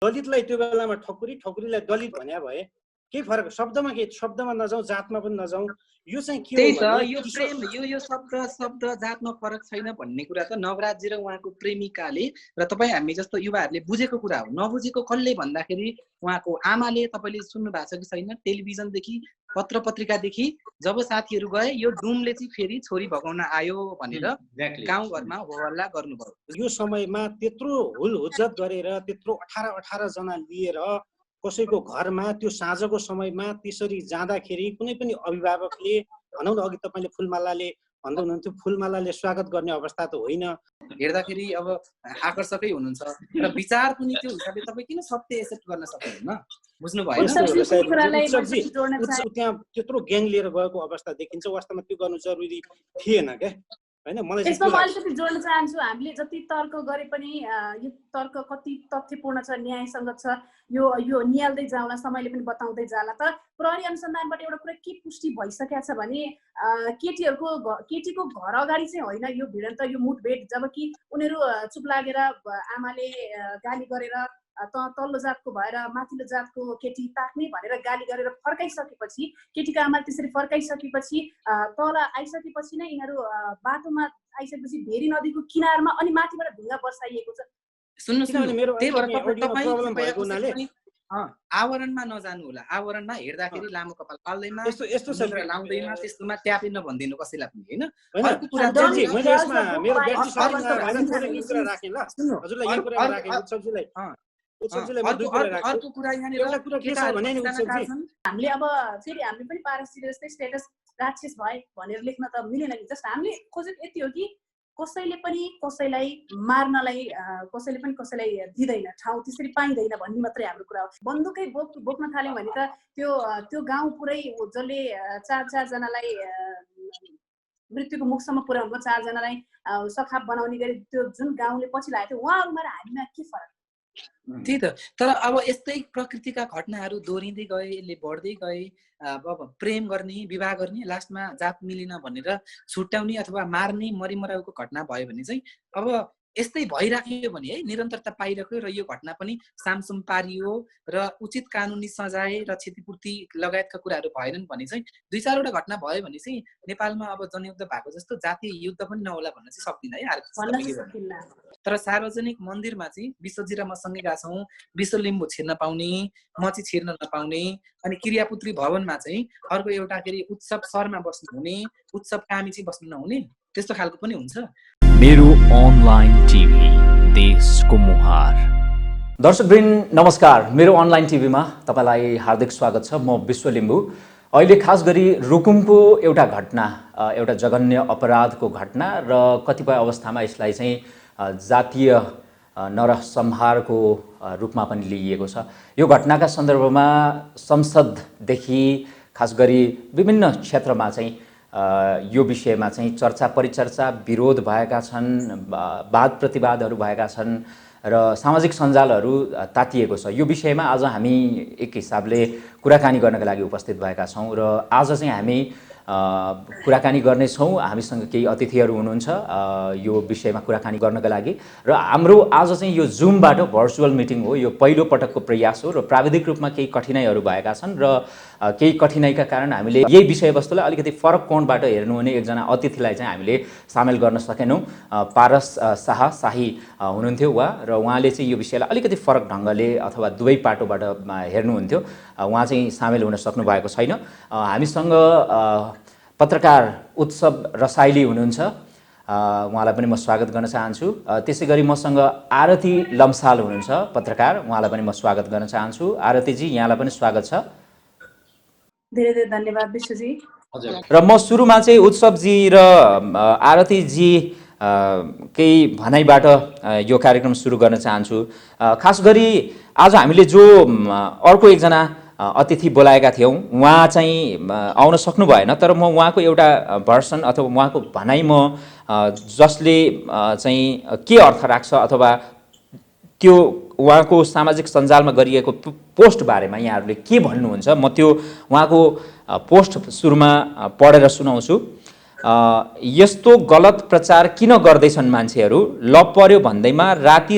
दलितलाई त्यो बेलामा ठकुरीलाई दलित भन्या भए केही फरक शब्दमा नजाउँ, जातमा पनि नजाउँ। यो चाहिँ के हो भने यो प्रेम यो शब्द जातमा फरक छैन भन्ने कुरा त नवराजी र उहाँको प्रेमिकाले र तपाईँ हामी जस्तो युवाहरूले बुझेको कुरा हो। नबुझेको कसले भन्दाखेरि उहाँको आमाले, तपाईँले सुन्नु भएको छ कि छैन, टेलिभिजनदेखि पत्र पत्रिकादेखि जब साथीहरू गए यो डुमले चाहिँ फेरि छोरी भगाउन आयो भनेर गाउँघरमा होहल्ला गर्नुभयो। यो समयमा त्यत्रो हुलहुज्जत गरेर त्यत्रो 18 जना लिएर कसैको घरमा त्यो साँझको समयमा त्यसरी जाँदाखेरि कुनै पनि अभिभावकले, भनौँ न अघि तपाईँले फुलमालाले भन्दै हुनुहुन्थ्यो, फुलमालाले स्वागत गर्ने अवस्था त होइन। हेर्दाखेरि अब आकर्षकै हुनुहुन्छ र विचार पनि त्यो हिसाबले तपाईँ किन सत्य एक्सेप्ट गर्न सक्नुहुन्न? बुझ्नु भएन? त्यहाँ त्यत्रो ग्याङ लिएर गएको अवस्था देखिन्छ। वास्तवमा त्यो गर्नु जरुरी थिएन क्या, हैन? मलाई यसमा म अलिकति जोड्न चाहन्छु। हामीले जति तर्क गरे पनि यो तर्क कति तथ्यपूर्ण छ, न्यायसङ्गत छ, यो निहाल्दै जाउँला, समयले पनि बताउँदै जाला। तर प्रहरी अनुसन्धानबाट एउटा कुरा के पुष्टि भइसकेको छ भने केटीको घर अगाडि चाहिँ होइन यो भिडन्त, यो मुठभेड। जबकि उनीहरू चुप लागेर आमाले गाली गरेर तल्लो जातको भएर माथिल्लो जातको केटी ताक्ने भनेर गाली गरेर फर्काइसकेपछि, केटीको आमाले त्यसरी फर्काइसकेपछि तल आइसकेपछि नै यिनीहरू बाटोमा आइसकेपछि भेरी नदीको किनारमा अनि माथिबाट ढुङ्गा बर्साइएको छ। आवरणमा नजानु होला, आवरणमा हेर्दाखेरि लामो कपाल पाल्दैमा लाउँदैमा त्यस्तोमा ट्यापे नभनिदिनु कसैलाई पनि, होइन? अर्को कुरा हामीले अब फेरि हामीले पनि पारसजीले जस्तै स्टेटस राक्षस भए भनेर लेख्न त मिलेन कि। जस्ट हामीले खोजेको यति हो कि कसैले पनि कसैलाई मार्नलाई, कसैले पनि कसैलाई दिँदैन, ठाउँ त्यसरी पाइँदैन भन्ने मात्रै हाम्रो कुरा हो। बन्दुकै बोक्न थाल्यौँ भने त त्यो गाउँ पुरै जसले चार जनालाई मृत्युको मुखसम्म पुर्याउनु, 4 जनालाई सखाप बनाउने गरी त्यो जुन गाउँले पछि लागेको थियो, उहाँहरूमा र हामीमा के फरक? त्यही त। तर अब यस्तै प्रकृतिका घटनाहरू दोहोरिँदै गए, यसले बढ्दै गए। अब प्रेम गर्ने, विवाह गर्ने, लास्टमा जात मिलेन भनेर छुट्याउने अथवा मार्ने, मरिमराउको घटना भयो भने चाहिँ अब यस्तै भइराख्यो भने है, निरन्तरता पाइराख्यो र यो घटना पनि सामसुम पारियो र उचित कानुनी सजाय र क्षतिपूर्ति लगायतका कुराहरू भएनन् भने चाहिँ 2-4 वटा घटना भयो भने चाहिँ नेपालमा अब जनयुद्ध भएको जस्तो जातीय युद्ध पनि नहोला भन्न चाहिँ सक्दिनँ है। तर सार्वजनिक मन्दिरमा चाहिँ विश्वजी र म सँगै गएका छौँ, विश्वलिम्बू छिर्न पाउने, मची छिर्न नपाउने, अनि क्रियापुत्री भवनमा चाहिँ अर्को एउटा उत्सव सरमा बस्नु हुने, उत्सव कामी चाहिँ बस्नु नहुने, त्यस्तो खालको पनि हुन्छ। मेरो अनलाइन टिभी, देशको मुहार। दर्शकवृन्द नमस्कार, मेरो अनलाइन टिभीमा तपाईलाई हार्दिक स्वागत छ। म विश्वलिम्बू। अहिले खास गरी रुकुमको एउटा घटना, एउटा जघन्य अपराधको घटना र कतिपय अवस्थामा यसलाई चाहिँ जातीय नरसंहारको रूपमा पनि लिइएको छ। यो घटनाका सन्दर्भमा संसददेखि खास गरी विभिन्न क्षेत्रमा चाहिँ यो विषयमा चाहिँ चर्चा परिचर्चा, विरोध भएका छन्, वाद प्रतिवादहरू भएका छन् र सामाजिक सञ्जालहरू तातिएको छ। यो विषयमा आज हामी एक हिसाबले कुराकानी गर्नका लागि उपस्थित भएका छौँ र आज चाहिँ हामी कुराकानी गर्नेछौँ। हामीसँग केही अतिथिहरू हुनुहुन्छ यो विषयमा कुराकानी गर्नका लागि र हाम्रो आज चाहिँ यो जुमबाट भर्चुअल मिटिङ हो। यो पहिलो पटकको प्रयास हो र प्राविधिक रूपमा केही कठिनाइहरू भएका छन् र केही कठिनाइका कारण हामीले यही विषयवस्तुलाई अलिकति फरक कोणबाट हेर्नुहुने एकजना अतिथिलाई चाहिँ हामीले सामेल गर्न सकेनौँ। पारस शाही हुनुहुन्थ्यो र उहाँले चाहिँ यो विषयलाई अलिकति फरक ढङ्गले अथवा दुवै पाटोबाट हेर्नुहुन्थ्यो। उहाँ चाहिँ सामेल हुन सक्नु भएको छैन। हामीसँग पत्रकार उत्सव रसाइली हुनुहुन्छ, उहाँलाई पनि म स्वागत गर्न चाहन्छु। त्यसै गरी मसँग आरती लम्साल हुनुहुन्छ पत्रकार, उहाँलाई पनि म स्वागत गर्न चाहन्छु। आरतीजी यहाँलाई पनि स्वागत छ। धेरै धेरै धन्यवाद विश्वजी। र म सुरुमा चाहिँ उत्सवजी र आरतीजी केही भनाइबाट यो कार्यक्रम सुरु गर्न चाहन्छु। खास गरी आज हामीले जो अर्को एकजना अतिथि बोलाएका थियौँ, उहाँ चाहिँ आउन सक्नु भएन। तर म उहाँको एउटा भर्सन अथवा उहाँको भनाइ म जसले चाहिँ के अर्थ राख्छ अथवा त्यो उहाँको सामाजिक सञ्जालमा गरिएको पोस्ट बारेमा यहाँहरूले के भन्नुहुन्छ, म त्यो उहाँको पोस्ट सुरुमा पढेर सुनाउँछु। यस्तो गलत प्रचार किन गर्दैछन् मान्छेहरू? लप पर्यो भन्दैमा राति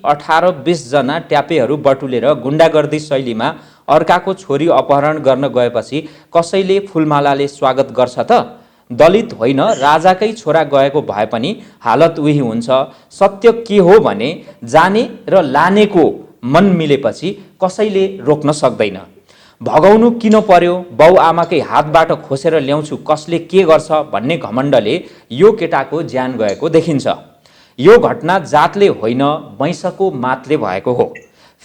18-20 जना ट्यापेहरू बटुलेर गुन्डागर्दी शैलीमा अर्काको छोरी अपहरण गर्न गएपछि कसैले फुलमालाले स्वागत गर्छ त? दलित होइन राजाकै छोरा गएको भए पनि हालत उही हुन्छ। सत्य के हो भने जाने र लानेको मन मिलेपछि कसैले रोक्न सक्दैन। भगाउनु किन पर्यो? बाउ आमाकै हातबाट खोसेर ल्याउँछु कसले के गर्छ भन्ने घमण्डले यो केटाको ज्यान गएको देखिन्छ। यो घटना जातले होइन वैंशको मातले भएको हो।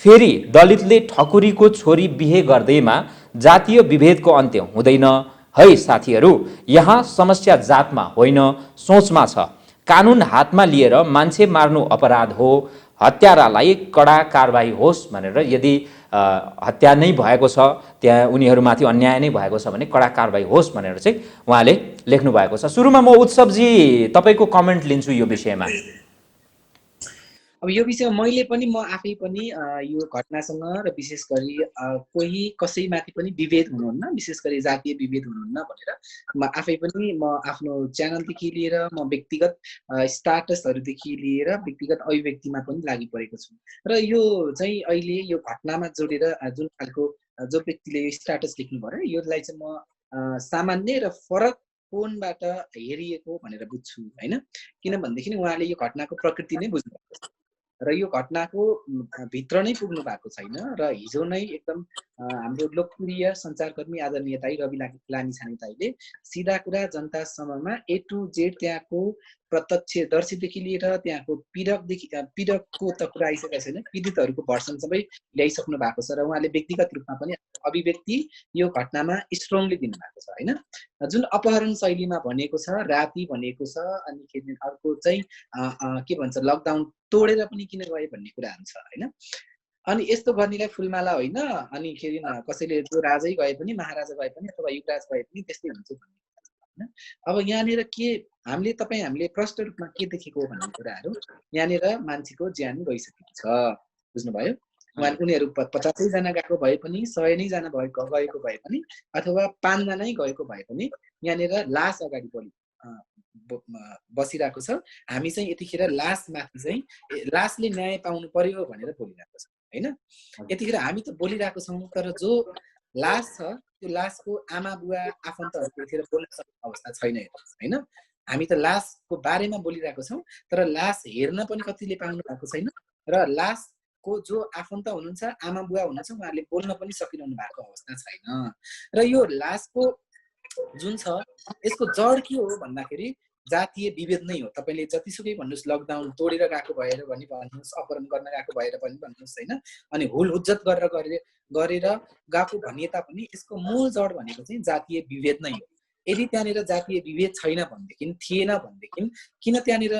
फेरि दलितले ठकुरीको छोरी बिहे गर्दैमा जातीय विभेदको अन्त्य हुँदैन है साथीहरू। यहाँ समस्या जातमा होइन सोचमा छ। कानुन हातमा लिएर मान्छे मार्नु अपराध हो, हत्यारालाई कडा कारबाही होस् भनेर यदि हत्या नै भएको छ, त्यहाँ उनीहरूमाथि अन्याय नै भएको छ भने कडा कारबाही होस् भनेर चाहिँ उहाँले लेख्नु भएको छ। सुरुमा म उत्सवजी तपाईँको कमेन्ट लिन्छु यो विषयमा। अब यो विषय मैले पनि म आफै पनि यो घटनासँग र विशेष गरी कोही कसैमाथि पनि विभेद हुनुहुन्न, विशेष गरी जातीय विभेद हुनुहुन्न भनेर म आफै पनि म आफ्नो च्यानलदेखि लिएर म व्यक्तिगत स्टाटसहरूदेखि लिएर व्यक्तिगत अभिव्यक्तिमा पनि लागि परेको छु। र यो चाहिँ अहिले यो घटनामा जोडेर जुन खालको जो व्यक्तिले यो स्टाटस लेख्नु भयो यसलाई चाहिँ म सामान्य र फरक कोणबाट हेरिएको भनेर बुझ्छु होइन। किनभनेदेखि उहाँले यो घटनाको प्रकृति नै बुझ्नु भएको छ र यो घटनाको भित्र नै पुग्नु भएको छैन। र हिजो नै एकदम हाम्रो लोकप्रिय सञ्चारकर्मी आदरणीय दाइ रवि लामिछाने सिधा कुरा जनता समूहमा A to Z त्यहाँको प्रत्यक्षदर्शीदेखि लिएर त्यहाँको पीडकको त कुरा आइसकेको छैन, पीडितहरूको भर्सन सबै ल्याइसक्नु भएको छ। र उहाँले व्यक्तिगत रूपमा पनि अभिव्यक्ति यो घटनामा स्ट्रङली दिनुभएको छ होइन। जुन अपहरण शैलीमा भनेको छ, राति भनेको छ, अनि अर्को चाहिँ के भन्छ लकडाउन तोडेर पनि किन गए भन्ने कुराहरू छ होइन। अनि यस्तो गर्नेलाई फुलमाला होइन, अनि कसैले जो राजै गए पनि, महाराजा गए पनि अथवा युवराज गए पनि त्यस्तै हुन्छ भन्ने होइन। अब यहाँनिर के हामीले प्रष्ट रूपमा के देखेको भन्ने कुराहरू यहाँनिर मान्छेको ज्यान गइसकेको छ, बुझ्नुभयो। उनीहरू 50 जना गएको भए पनि 100 नै जना गएको भए पनि अथवा 5 जना गएको भए पनि यहाँनिर लास अगाडि बसिरहेको छ। हामी चाहिँ यतिखेर लासमाथि चाहिँ लासले न्याय पाउनु पर्यो भनेर बोलिरहेको छ होइन। यतिखेर हामी त बोलिरहेको छौँ, तर जो लास छ त्यो लासको आमा बुवा आफन्तहरूको यतिखेर बोल्न सक्ने अवस्था छैन होइन। हामी त लासको बारेमा बोलिरहेको छौँ, तर लास हेर्न पनि कतिले पाउनु भएको छैन। र लासको जो आफन्त हुनुहुन्छ, आमा बुवा हुनुहुन्छ, उहाँहरूले बोल्न पनि सकिरहनु भएको अवस्था छैन। र यो लासको जुन छ यसको जड के हो भन्दाखेरि जातीय विभेद नै हो। तपाईँले जतिसुकै भन्नुहोस् लकडाउन तोडेर गएको भएर पनि भन्नुहोस्, अपहरण गर्न गएको भएर पनि भन्नुहोस् होइन, अनि हुल हुज्जत गरेर गएको भनिए तापनि यसको मूल जड भनेको चाहिँ जातीय विभेद नै हो। यदि त्यहाँनिर जातीय विभेद छैन भनेदेखि, थिएन भनेदेखि किन त्यहाँनिर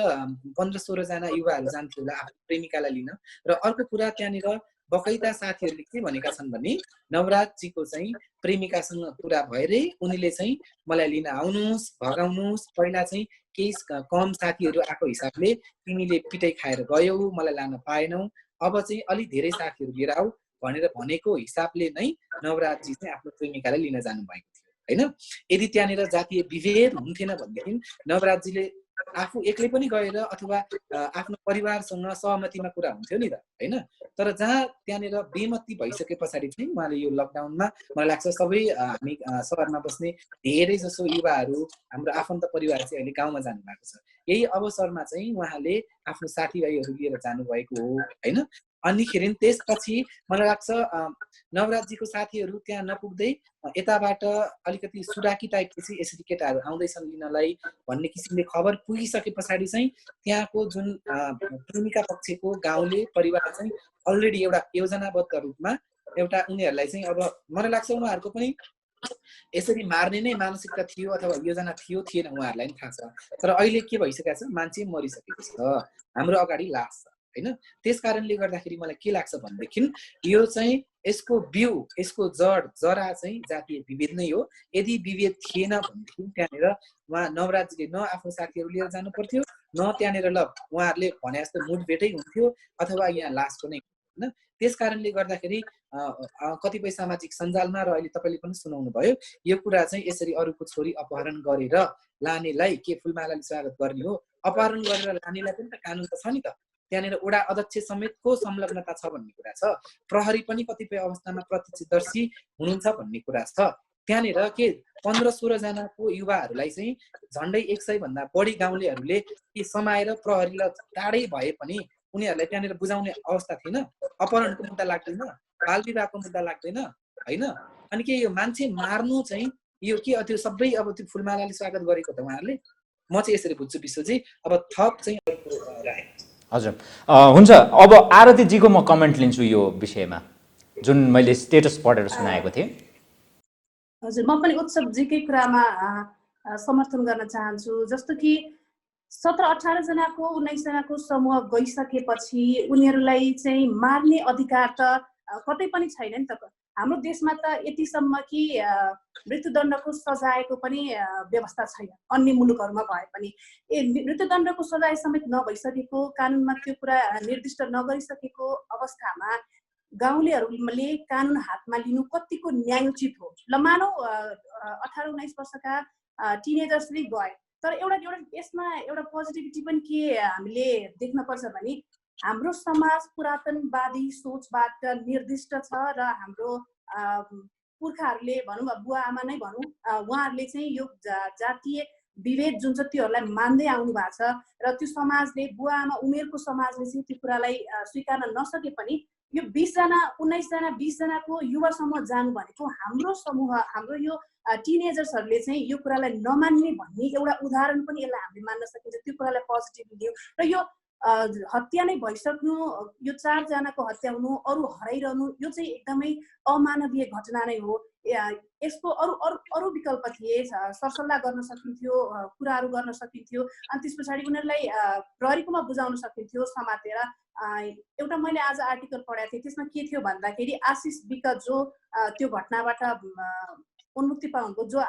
15-16 जना युवाहरू जान्थ्यो होला आफ्नो प्रेमिकालाई लिन। र अर्को कुरा त्यहाँनिर बकैता साथीहरूले के भनेका छन् भने नवराजजीको चाहिँ प्रेमिकासँग कुरा भएरै उनीले चाहिँ मलाई लिन आउनुहोस्, भगाउनुहोस्, पहिला चाहिँ केही कम साथीहरू आएको हिसाबले तिमीले पिटाइ खाएर गयौ, मलाई लान पाएनौ, अब चाहिँ अलिक धेरै साथीहरू लिएर आऊ भनेर भनेको हिसाबले नै नवराजजी चाहिँ आफ्नो प्रेमिकालाई लिन जानुभएको थियो होइन। यदि त्यहाँनिर जातीय विभेद हुन्थेन भनेदेखि नवराजजीले आफू एक्लै पनि गएर अथवा आफ्नो परिवारसँग सहमतिमा कुरा हुन्थ्यो नि त होइन। तर जहाँ त्यहाँनिर बेमती भइसके पछाडि चाहिँ उहाँले यो लकडाउनमा मलाई लाग्छ सबै हामी सहरमा बस्ने धेरै जसो युवाहरू हाम्रो आफन्त परिवार चाहिँ अहिले गाउँमा जानुभएको छ। यही अवसरमा चाहिँ उहाँले आफ्नो साथीभाइहरू लिएर जानुभएको हो होइन। अनिखेरि त्यसपछि मलाई लाग्छ नवराजजीको साथीहरू त्यहाँ नपुग्दै यताबाट अलिकति सुडाकी टाइपको चाहिँ यसरी केटाहरू आउँदैछन् लिनलाई भन्ने किसिमले खबर पुगिसके पछाडि चाहिँ त्यहाँको जुन प्रेमिका पक्षको गाउँले परिवार चाहिँ अलरेडी एउटा योजनाबद्ध रूपमा एउटा उनीहरूलाई चाहिँ अब मलाई लाग्छ उहाँहरूको पनि यसरी मार्ने नै मानसिकता थियो अथवा योजना थिएन उहाँहरूलाई पनि थाहा छ। तर अहिले के भइसकेको छ, मान्छे मरिसकेको छ, हाम्रो अगाडि लास छ होइन। त्यस कारणले गर्दाखेरि मलाई के लाग्छ भनेदेखि यो चाहिँ यसको बिउ, यसको जरा चाहिँ जातीय विभेद नै हो। यदि विभेद थिएन भनेदेखि त्यहाँनिर उहाँ नवराजजीले न आफ्नो साथीहरू लिएर जानु पर्थ्यो, न त्यहाँनिर ल उहाँहरूले भने जस्तो मुठभेटै हुन्थ्यो अथवा यहाँ लासको नै हैन। त्यसकारणले गर्दाखेरि कतिपय सामाजिक सञ्जालमा र अहिले तपाईँले पनि सुनाउनु भयो यो कुरा चाहिँ यसरी अरूको छोरी अपहरण गरेर लानेलाई के फुलमालाले स्वागत गर्ने हो? अपहरण गरेर लानेलाई पनि त कानुन त छ नि त, त्यहाँनिर वडा अध्यक्ष समेतको संलग्नता छ भन्ने कुरा छ, प्रहरी पनि कतिपय अवस्थामा प्रत्यक्षदर्शी हुनुहुन्छ भन्ने कुरा छ। त्यहाँनिर के 15-16 जनाको युवाहरूलाई चाहिँ झन्डै 100 भन्दा बढी गाउँलेहरूले समाएर प्रहरीलाई टाढै भए पनि उनीहरूलाई त्यहाँनिर बुझाउने अवस्था थिएन? अपहरणको मुद्दा लाग्दैन, बाल विवाहको मुद्दा लाग्दैन हैन? अनि के यो मान्छे मार्नु चाहिँ यो के त्यो सबै अब त्यो फुलमालाले स्वागत गरेको त उहाँहरूले? म चाहिँ यसरी बुझ्छु विश्वजी। अब थप चाहिँ हजुर हुन्छ। अब आरतीजीको म कमेन्ट लिन्छु यो विषयमा जुन मैले स्टेटस पढेर सुनाएको थिएँ। हजुर, म पनि उत्सवजीकै कुरामा समर्थन गर्न चाहन्छु। जस्तो कि 17-18 जनाको 19 जनाको समूह गइसकेपछि उनीहरूलाई चाहिँ मार्ने अधिकार त कतै पनि छैन नि त। हाम्रो देशमा त यतिसम्म कि मृत्युदण्डको सजायको पनि व्यवस्था छैन, अन्य मुलुकहरूमा भए पनि। मृत्युदण्डको सजाय समेत नभइसकेको, कानुनमा त्यो कुरा निर्दिष्ट नगरिसकेको अवस्थामा गाउँलेहरूले कानुन हातमा लिनु कतिको न्यायोचित हो? ल मानौ 18-19 वर्षका टिनेजर्सले गए, तर एउटा यसमा एउटा पोजिटिभिटी पनि के हामीले देख्न पर्छ भने हाम्रो समाज पुरातनवादी सोचबाट निर्दिष्ट छ र हाम्रो पुर्खाहरूले भनौँ बुवा आमा नै भनौँ उहाँहरूले चाहिँ यो जातीय विभेद जुन छ त्योहरूलाई मान्दै आउनु भएको छ र त्यो समाजले बुवा आमा उमेरको समाजले चाहिँ त्यो कुरालाई स्वीकार्न नसके पनि यो 20 जना 19 जना 20 जनाको युवा समूह जानु भनेको हाम्रो समूह हाम्रो यो टिनेजर्सहरूले चाहिँ यो कुरालाई नमान्ने भन्ने एउटा उदाहरण पनि यसलाई हामीले मान्न सकिन्छ। त्यो कुरालाई पोजिटिभ लियो र यो हत्या नै भइसक्नु, यो 4 जनाको हत्या हुनु, अरू हराइरहनु, यो चाहिँ एकदमै अमानवीय घटना नै हो। यसको अरू विकल्प थिए, सरसल्लाह गर्न सकिन्थ्यो, कुराहरू गर्न सकिन्थ्यो, अनि त्यस पछाडि उनीहरूलाई प्रहरीकोमा बुझाउन सकिन्थ्यो समातेर। एउटा मैले आज आर्टिकल पढाएको थिएँ, त्यसमा के थियो भन्दाखेरि आशिष विक जो त्यो घटनाबाट उन्मुक्ति पाउनुभयो, जो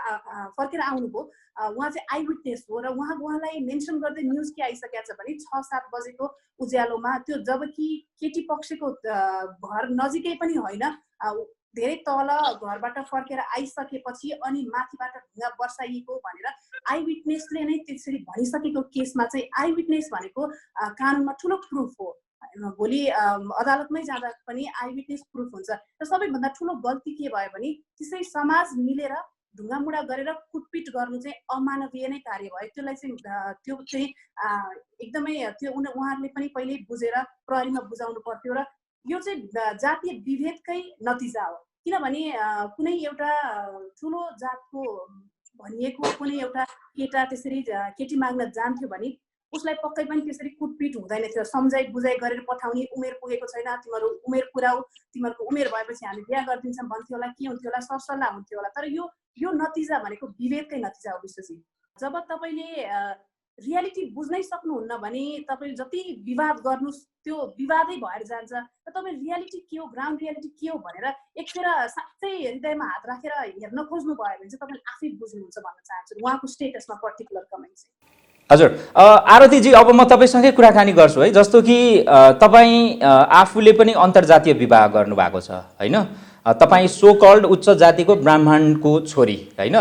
फर्केर आउनुभयो, उहाँ चाहिँ आई विटनेस हो र उहाँलाई मेन्सन गर्दै न्युज के आइसकेको छ भने 6-7 बजेको उज्यालोमा त्यो जबकि केटी पक्षको घर नजिकै पनि होइन, धेरै तल घरबाट फर्केर आइसकेपछि अनि माथिबाट ढुङ्गा बर्साइएको भनेर आई विटनेसले नै त्यसरी भनिसकेको केसमा चाहिँ आई विटनेस भनेको कानुनमा ठुलो प्रुफ हो। भोलि अदालतमै जाँदा पनि आई विटनेस प्रुफ हुन्छ। र सबैभन्दा ठुलो गल्ती के भयो भने त्यसै समाज मिलेर ढुङ्गामुढा गरेर कुटपिट गर्नु चाहिँ अमानवीय नै कार्य भयो। त्यसलाई चाहिँ त्यो चाहिँ एकदमै त्यो उहाँहरूले पनि पहिल्यै बुझेर प्रहरीमा बुझाउनु पर्थ्यो र यो चाहिँ जातीय विभेदकै नतिजा हो। किनभने कुनै एउटा ठुलो जातको भनिएको कुनै एउटा केटा त्यसरी केटी माग्न जान्थ्यो भने उसलाई पक्कै पनि त्यसरी कुटपिट हुँदैन थियो। सम्झाइ बुझाइ गरेर पठाउने, उमेर पुगेको छैन तिमीहरू उमेर पुऱ्याऊ, तिमीहरूको उमेर भएपछि हामी बिहा गरिदिन्छौँ भन्थ्यो होला, के हुन्थ्यो होला, सरसल्लाह हुन्थ्यो होला। तर यो नतिजा भनेको विभेदकै नतिजा हो विश्वजी। जब तपाईँले रियालिटी बुझ्नै सक्नुहुन्न भने तपाईँले जति विवाद गर्नुहोस् त्यो विवादै भएर जान्छ। र तपाईँ रियालिटी के हो, ग्राउन्ड रियालिटी के हो भनेर एकखेर साँच्चै हृदयमा हात राखेर हेर्न खोज्नु भयो भने चाहिँ तपाईँले आफै बुझ्नुहुन्छ भन्न चाहन्छु उहाँको स्टेटसमा पर्टिकुलर कमेन्ट चाहिँ। हजुर आरतीजी, अब म तपाईँसँगै कुराकानी गर्छु है। जस्तो कि तपाईँ आफूले पनि अन्तर्जातीय विवाह गर्नुभएको छ होइन? तपाईँ सो कल्ड उच्च जातिको ब्राह्मणको छोरी होइन?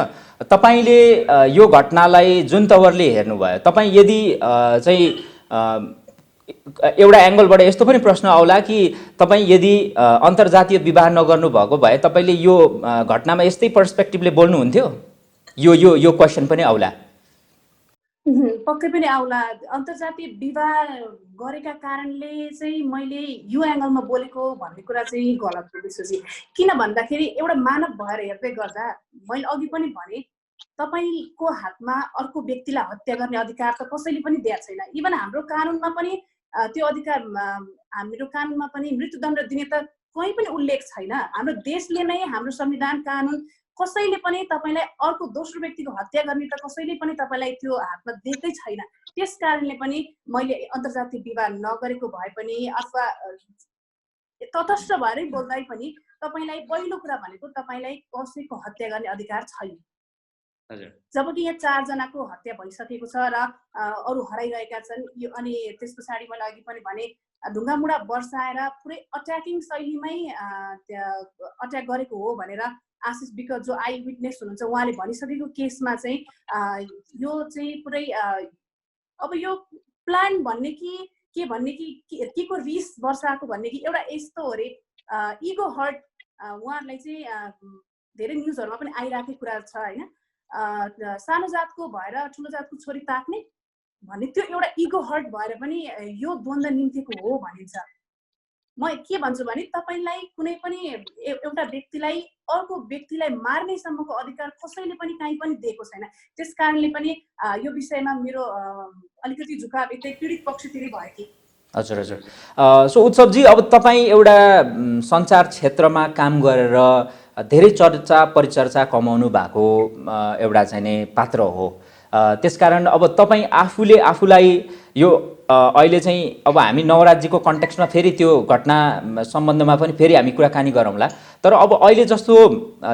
तपाईँले यो घटनालाई जुन तवरले हेर्नुभयो, तपाईँ यदि चाहिँ एउटा एङ्गलबाट यस्तो पनि प्रश्न आउला कि तपाईँ यदि अन्तर्जातीय विवाह नगर्नु भएको भए तपाईँले यो घटनामा यस्तै पर्सपेक्टिभले बोल्नुहुन्थ्यो? यो क्वेसन पनि आउला। पक्कै पनि आउला। अन्तर्जातीय विवाह गरेका कारणले चाहिँ मैले यो एङ्गलमा बोलेको भन्ने कुरा चाहिँ गलत हो विश्वजी। किन भन्दाखेरि एउटा मानव भएर हेर्दै गर्दा मैले अघि पनि भने तपाईँको हातमा अर्को व्यक्तिलाई हत्या गर्ने अधिकार त कसैले पनि दिएको छैन। इभन हाम्रो कानुनमा पनि त्यो अधिकार, हाम्रो कानुनमा पनि मृत्युदण्ड दिने त कहीँ पनि उल्लेख छैन। हाम्रो देशले नै, हाम्रो संविधान कानुन कसैले पनि तपाईँलाई अर्को दोस्रो व्यक्तिको हत्या गर्ने त कसैले पनि तपाईँलाई त्यो हातमा दिएकै छैन। त्यस कारणले पनि मैले अन्तर्जातीय विवाह नगरेको भए पनि अथवा तटस्थ भएरै बोल्दै पनि तपाईँलाई पहिलो कुरा भनेको तपाईँलाई कसैको हत्या गर्ने अधिकार छैन। जबकि यहाँ 4 जनाको हत्या भइसकेको छ र अरू हराइरहेका छन्। अनि त्यस पछाडि मैले अघि पनि भने ढुङ्गामुढा बर्साएर पुरै अट्याकिङ शैलीमै अट्याक गरेको हो भनेर आशिष विक जो आई विटनेस हुनुहुन्छ उहाँले भनिसकेको केसमा चाहिँ यो चाहिँ पुरै अब यो प्लान भन्ने कि के भन्ने कि के को रिस वर्षाको भन्ने कि एउटा यस्तो हो रे इगो हर्ट उहाँहरूलाई चाहिँ धेरै न्युजहरुमा पनि आइराखेको कुरा छ हैन सानो जातको भएर ठुलो जातको छोरी ताक्ने भन्ने त्यो एउटा इगो हर्ट भएर पनि यो द्वन्द्व निम्तिको हो भनिन्छ। म के भन्छु भने तपाईलाई कुनै पनि एउटा व्यक्तिलाई अर्को व्यक्तिलाई मार्ने सम्मको अधिकार कसैले पनि कहीँ पनि दिएको छैन। त्यसकारणले पनि यो विषयमा मेरो अलिकति झुकाव यतै पीडित पक्षतिरै भयो कि। हजुर हजुर। सो उत्सवजी, अब तपाईँ एउटा सञ्चार क्षेत्रमा काम गरेर धेरै चर्चा परिचर्चा कमाउनु भएको एउटा चाहिँ नै पात्र हो। त्यसकारण अब तपाईँ आफूले आफूलाई यो अहिले चाहिँ अब हामी नवराजीको कन्टेक्स्टमा फेरि त्यो घटना सम्बन्धमा पनि फेरि हामी कुराकानी गरौँला। तर अब अहिले जस्तो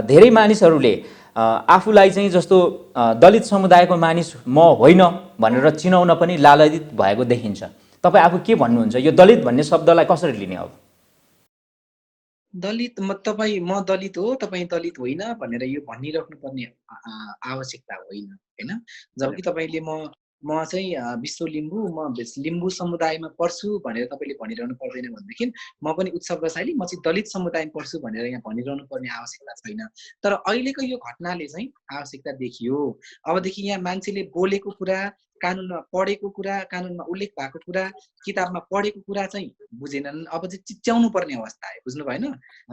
धेरै मानिसहरूले आफूलाई चाहिँ जस्तो दलित समुदायको मानिस म होइन भनेर चिनाउन पनि लालयित भएको देखिन्छ। तपाईँ आफू के भन्नुहुन्छ, यो दलित भन्ने शब्दलाई कसरी लिने? अब दलित म दलित हो, तपाईँ दलित होइन भनेर यो भनिराख्नु पर्ने आवश्यकता होइन हैन। जबकि तपाईले म चाहिँ विश्व लिम्बू, म लिम्बू समुदायमा पर्छु भनेर तपाईले भनिरहनु पर्दैन भनेदेखि म पनि उत्सव रसाइली म चाहिँ दलित समुदायमा पर्छु भनेर यहाँ भनिरहनु पर्ने आवश्यकता छैन। तर अहिलेको यो घटनाले चाहिँ आवश्यकता देखियो। अबदेखि यहाँ मान्छेले बोलेको कुरा, कानुनमा पढेको कुरा, कानुनमा उल्लेख भएको कुरा, किताबमा पढेको कुरा चाहिँ बुझेनन्। अब चाहिँ चिच्याउनु पर्ने अवस्था आयो, बुझ्नु भएन?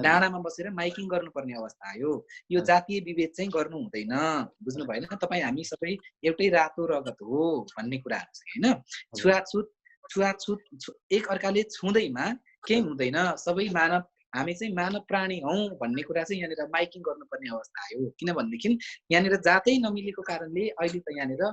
डाँडामा बसेर माइकिङ गर्नुपर्ने अवस्था आयो। यो जातीय विभेद चाहिँ गर्नु हुँदैन, बुझ्नु भएन? तपाईँ हामी सबै एउटै रातो रगत हो भन्ने कुराहरू चाहिँ हैन। छुवाछुत एक अर्काले छुँदैमा केही हुँदैन, सबै मानव, हामी चाहिँ मानव प्राणी हौ भन्ने कुरा चाहिँ यहाँनिर माइकिङ गर्नुपर्ने अवस्था आयो। किनभनेदेखि यहाँनिर जातै नमिलेको कारणले अहिले त यहाँनिर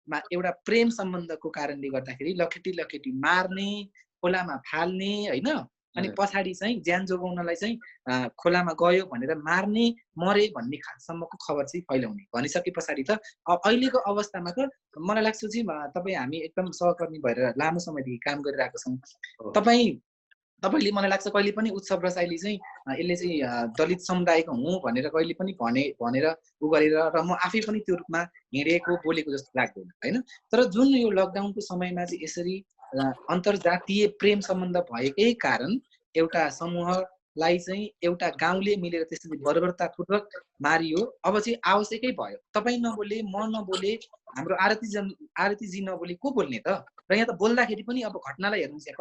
एउटा प्रेम सम्बन्धको कारणले गर्दाखेरि लखेटी मार्ने, खोलामा फाल्ने हैन, अनि पछाडि चाहिँ ज्यान जोगाउनलाई चाहिँ खोलामा गयो भनेर मार्ने, मरे भन्ने खासम्मको खबर चाहिँ फैलाउने भनिसके पछाडि त अहिलेको अवस्थामा त मलाई लाग्छ चाहिँ तपाईँ हामी एकदम सहकर्मी भएर लामो समयदेखि काम गरिरहेको छौँ। तपाईले मलाई लाग्छ कहिले पनि उत्सव रसाइली चाहिँ यसले चाहिँ दलित समुदायको हुँ भनेर कहिले पनि भनेर उ गरेर र म आफै पनि त्यो रूपमा हिँडेको बोलेको जस्तो लाग्दैन हैन। तर जुन यो लकडाउनको समयमा चाहिँ यसरी अन्तर्जातीय प्रेम सम्बन्ध भएकै कारण एउटा समूहलाई चाहिँ एउटा गाउँले मिलेर त्यसरी बर्बरतापूर्वक मारियो। अब चाहिँ आवश्यकै भयो, तपाईँ नबोले, म नबोले, हाम्रो आरतीजी नबोले को बोल्ने त? र यहाँ त बोल्दाखेरि पनि अब घटनालाई हेर्नुहोस्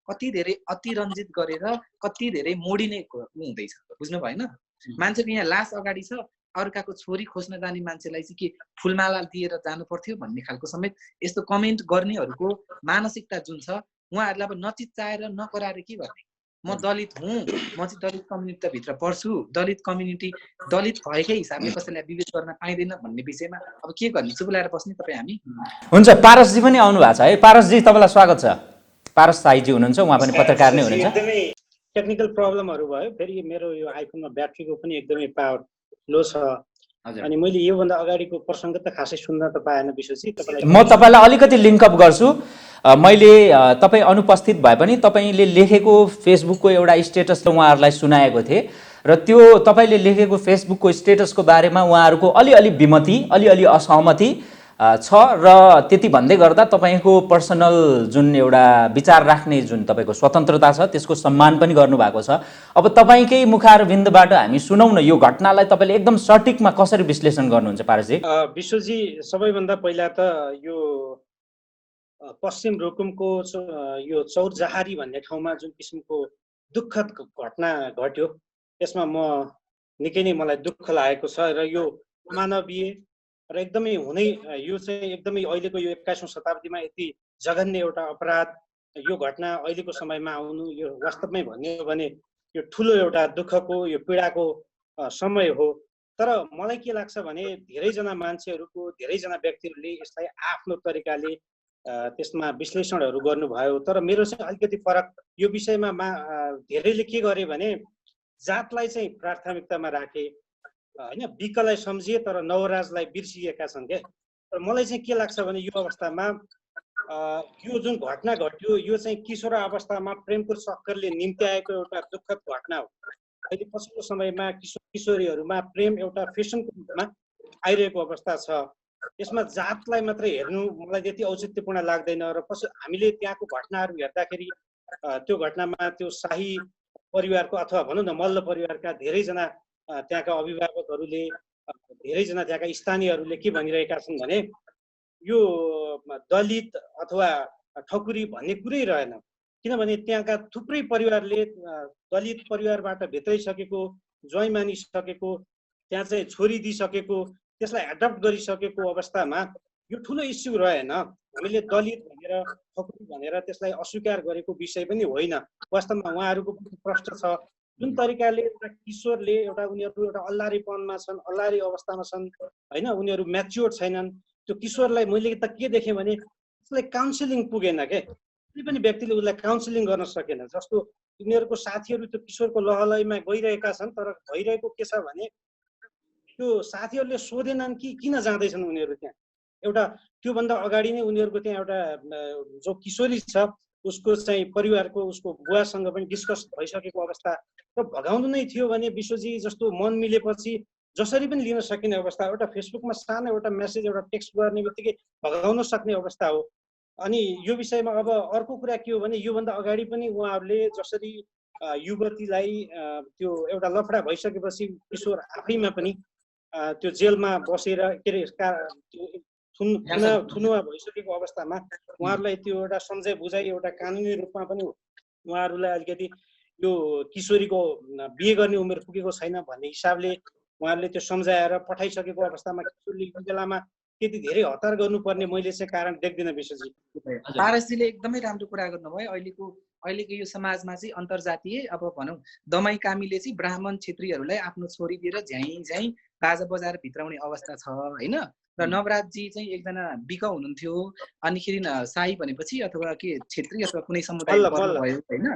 कति धेरै अतिरञ्जित गरेर कति धेरै मोडिने हुँदैछ, बुझ्नु भएन? मान्छेको यहाँ लास अगाडि छ, अर्काको छोरी खोज्न जाने मान्छेलाई चाहिँ के फुलमाला दिएर जानु पर्थ्यो भन्ने खालको समेत यस्तो कमेन्ट गर्नेहरूको मानसिकता जुन छ, उहाँहरूलाई अब नचिच्चाएर नकराएर के गर्ने? म दलित हुँ, म चाहिँ दलित कम्युनिटीभित्र पर्छु, दलित कम्युनिटी दलित भएकै हिसाबले कसैलाई विवेच गर्न पाइँदैन भन्ने विषयमा अब के गर्ने? चुप लगाएर बस्ने तपाईँ हामी? हुन्छ, पारसजी पनि आउनु भएको छ है। पारसजी, तपाईँलाई स्वागत छ। पारस साईजी हुनुहुन्छ, उहाँ पनि पत्रकार नै हुनुहुन्छ। एकदमै टेक्निकल प्रब्लमहरू भयो, फेरि मेरो यो आइफोनमा ब्याट्रीको पनि एकदमै पावर लो छ। अनि मैले योभन्दा अगाडिको प्रसङ्ग त खासै सुन्न त पाएन विशेषजी। म तपाईँलाई अलिकति लिङ्कअप गर्छु। मैले तपाईँ अनुपस्थित भए पनि तपाईँले लेखेको फेसबुकको एउटा स्टेटस उहाँहरूलाई सुनाएको थिएँ र त्यो तपाईँले लेखेको फेसबुकको स्टेटसको बारेमा उहाँहरूको अलिअलि विमति, अलिअलि असहमति छ र त्यति भन्दै गर्दा तपाईँको पर्सनल जुन एउटा विचार राख्ने जुन तपाईँको स्वतन्त्रता छ त्यसको सम्मान पनि गर्नुभएको छ। अब तपाईँकै मुखारविन्दबाट हामी सुनौ न, यो घटनालाई तपाईँले एकदम सटिकमा कसरी विश्लेषण गर्नुहुन्छ पारसजी? विश्वजी, सबैभन्दा पहिला त यो पश्चिम रुकुमको यो चौरजहारी भन्ने ठाउँमा जुन किसिमको दुःखद घटना घट्यो त्यसमा निकै नै मलाई दुःख लागेको छ र यो अमानवीय र एकदमै यो चाहिँ एकदमै अहिलेको यो 21औं शताब्दीमा यति जघन्य एउटा अपराध, यो घटना अहिलेको समयमा आउनु यो वास्तवमै भन्ने हो भने यो ठुलो एउटा दुःखको, यो पीडाको समय हो। तर मलाई के लाग्छ भने धेरैजना मान्छेहरूको, धेरैजना व्यक्तिहरूले यसलाई आफ्नो तरिकाले त्यसमा विश्लेषणहरू गर्नुभयो। तर मेरो चाहिँ अलिकति फरक यो विषयमा धेरैले के गरे भने जातलाई चाहिँ प्राथमिकतामा राखे हैन, विकलाई सम्झिए तर नवराजलाई बिर्सिएका छन् के। तर मलाई चाहिँ के लाग्छ भने यो अवस्थामा यो जुन घटना घट्यो यो चाहिँ किशोर अवस्थामा प्रेमको चक्करले निम्त्याएको एउटा दुःखद घटना हो। अहिले पछिल्लो समयमा किशोरीहरूमा प्रेम एउटा फेसनको रूपमा आइरहेको अवस्था छ। यसमा जातलाई मात्रै हेर्नु मलाई त्यति औचित्यपूर्ण लाग्दैन र हामीले त्यहाँको घटनाहरू हेर्दाखेरि त्यो घटनामा त्यो शाही परिवारको अथवा भनौँ न मल्ल परिवारका धेरैजना त्यहाँका अभिभावकहरूले धेरैजना त्यहाँका स्थानीयहरूले के भनिरहेका छन् भने यो दलित अथवा ठकुरी भन्ने कुरै रहेन, किनभने त्यहाँका थुप्रै परिवारले दलित परिवारबाट भित्राइसकेको, ज्वाइँ मानिसकेको, त्यहाँ चाहिँ छोरी दिइसकेको, त्यसलाई एडप्ट गरिसकेको अवस्थामा यो ठुलो इस्यु रहेन। हामीले दलित भनेर ठकुरी भनेर त्यसलाई अस्वीकार गरेको विषय पनि होइन। वास्तवमा उहाँहरूको प्रश्न छ जुन तरिकाले एउटा किशोरले उनीहरू एउटा अल्लारीपनमा छन्, अल्लारी अवस्थामा छन् होइन, उनीहरू म्याच्योर छैनन्। त्यो किशोरलाई मैले त के देखेँ भने उसलाई काउन्सिलिङ पुगेन के, कुनै पनि व्यक्तिले उसलाई काउन्सिलिङ गर्न सकेन। जस्तो उनीहरूको साथीहरू त्यो किशोरको लहलैमा गइरहेका छन्, तर भइरहेको के छ भने त्यो साथीहरूले सोधेनन् कि किन जाँदैछन् उनीहरू त्यहाँ। एउटा त्योभन्दा अगाडि नै उनीहरूको त्यहाँ एउटा जो किशोरी छ उसको चाहिँ परिवारको उसको बुवासँग पनि डिस्कस भइसकेको अवस्था र भगाउनु नै थियो भने विश्वजी जस्तो मन मिलेपछि जसरी पनि लिन सकिने अवस्था। एउटा फेसबुकमा सानो एउटा मेसेज एउटा टेक्स्ट गर्ने बित्तिकै भगाउन सक्ने अवस्था हो। अनि यो विषयमा अब अर्को कुरा के हो भने योभन्दा अगाडि पनि उहाँहरूले जसरी युवतीलाई त्यो एउटा लफडा भइसकेपछि किशोर आफैमा पनि त्यो जेलमा बसेर के अरे थुनुवा भइसकेको अवस्थामा उहाँहरूलाई त्यो एउटा सम्झाइ बुझाइ एउटा कानुनी रूपमा पनि उहाँहरूलाई अलिकति यो किशोरीको बिहे गर्ने उमेर पुगेको छैन भन्ने हिसाबले उहाँहरूले त्यो सम्झाएर पठाइसकेको अवस्थामा किशोरले यो बेलामा त्यति धेरै हतार गर्नुपर्ने मैले चाहिँ कारण देख्दिनँ विश्वजी। पारसजीले एकदमै राम्रो कुरा गर्नुभयो। अहिलेको यो समाजमा चाहिँ अन्तर्जातीय अब भनौँ दमाई कामीले चाहिँ ब्राह्मण क्षेत्रीहरूलाई आफ्नो छोरी दिएर झ्याइ बाजा बजाएर भित्राउने अवस्था छ होइन। र नवराजजी चाहिँ एकजना बिक हुनुहुन्थ्यो, अनिखेरि साई भनेपछि अथवा के क्षेत्री अथवा कुनै समुदाय भयो होइन।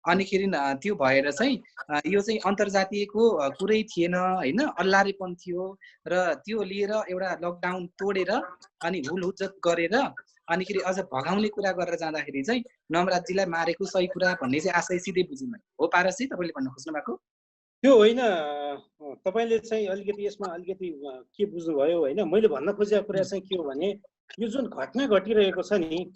अनिखेरि त्यो भएर चाहिँ यो चाहिँ अन्तर्जातीयको कुरै थिएन होइन, अल्लारेपन थियो र त्यो लिएर एउटा लकडाउन तोडेर अनि हुलहुज्जत गरेर अनिखेरि अझ भगाउने कुरा गरेर जाँदाखेरि चाहिँ नवराजजीलाई मारेको सही कुरा भन्ने चाहिँ आशय सिधै बुझिनु हो। पारसजी तपाईँले भन्न खोज्नु भएको त्यो होइन, तपाईँले चाहिँ अलिकति यसमा अलिकति के बुझ्नुभयो होइन। मैले भन्न खोजेको कुरा चाहिँ के हो भने यो जुन घटना घटिरहेको छ नि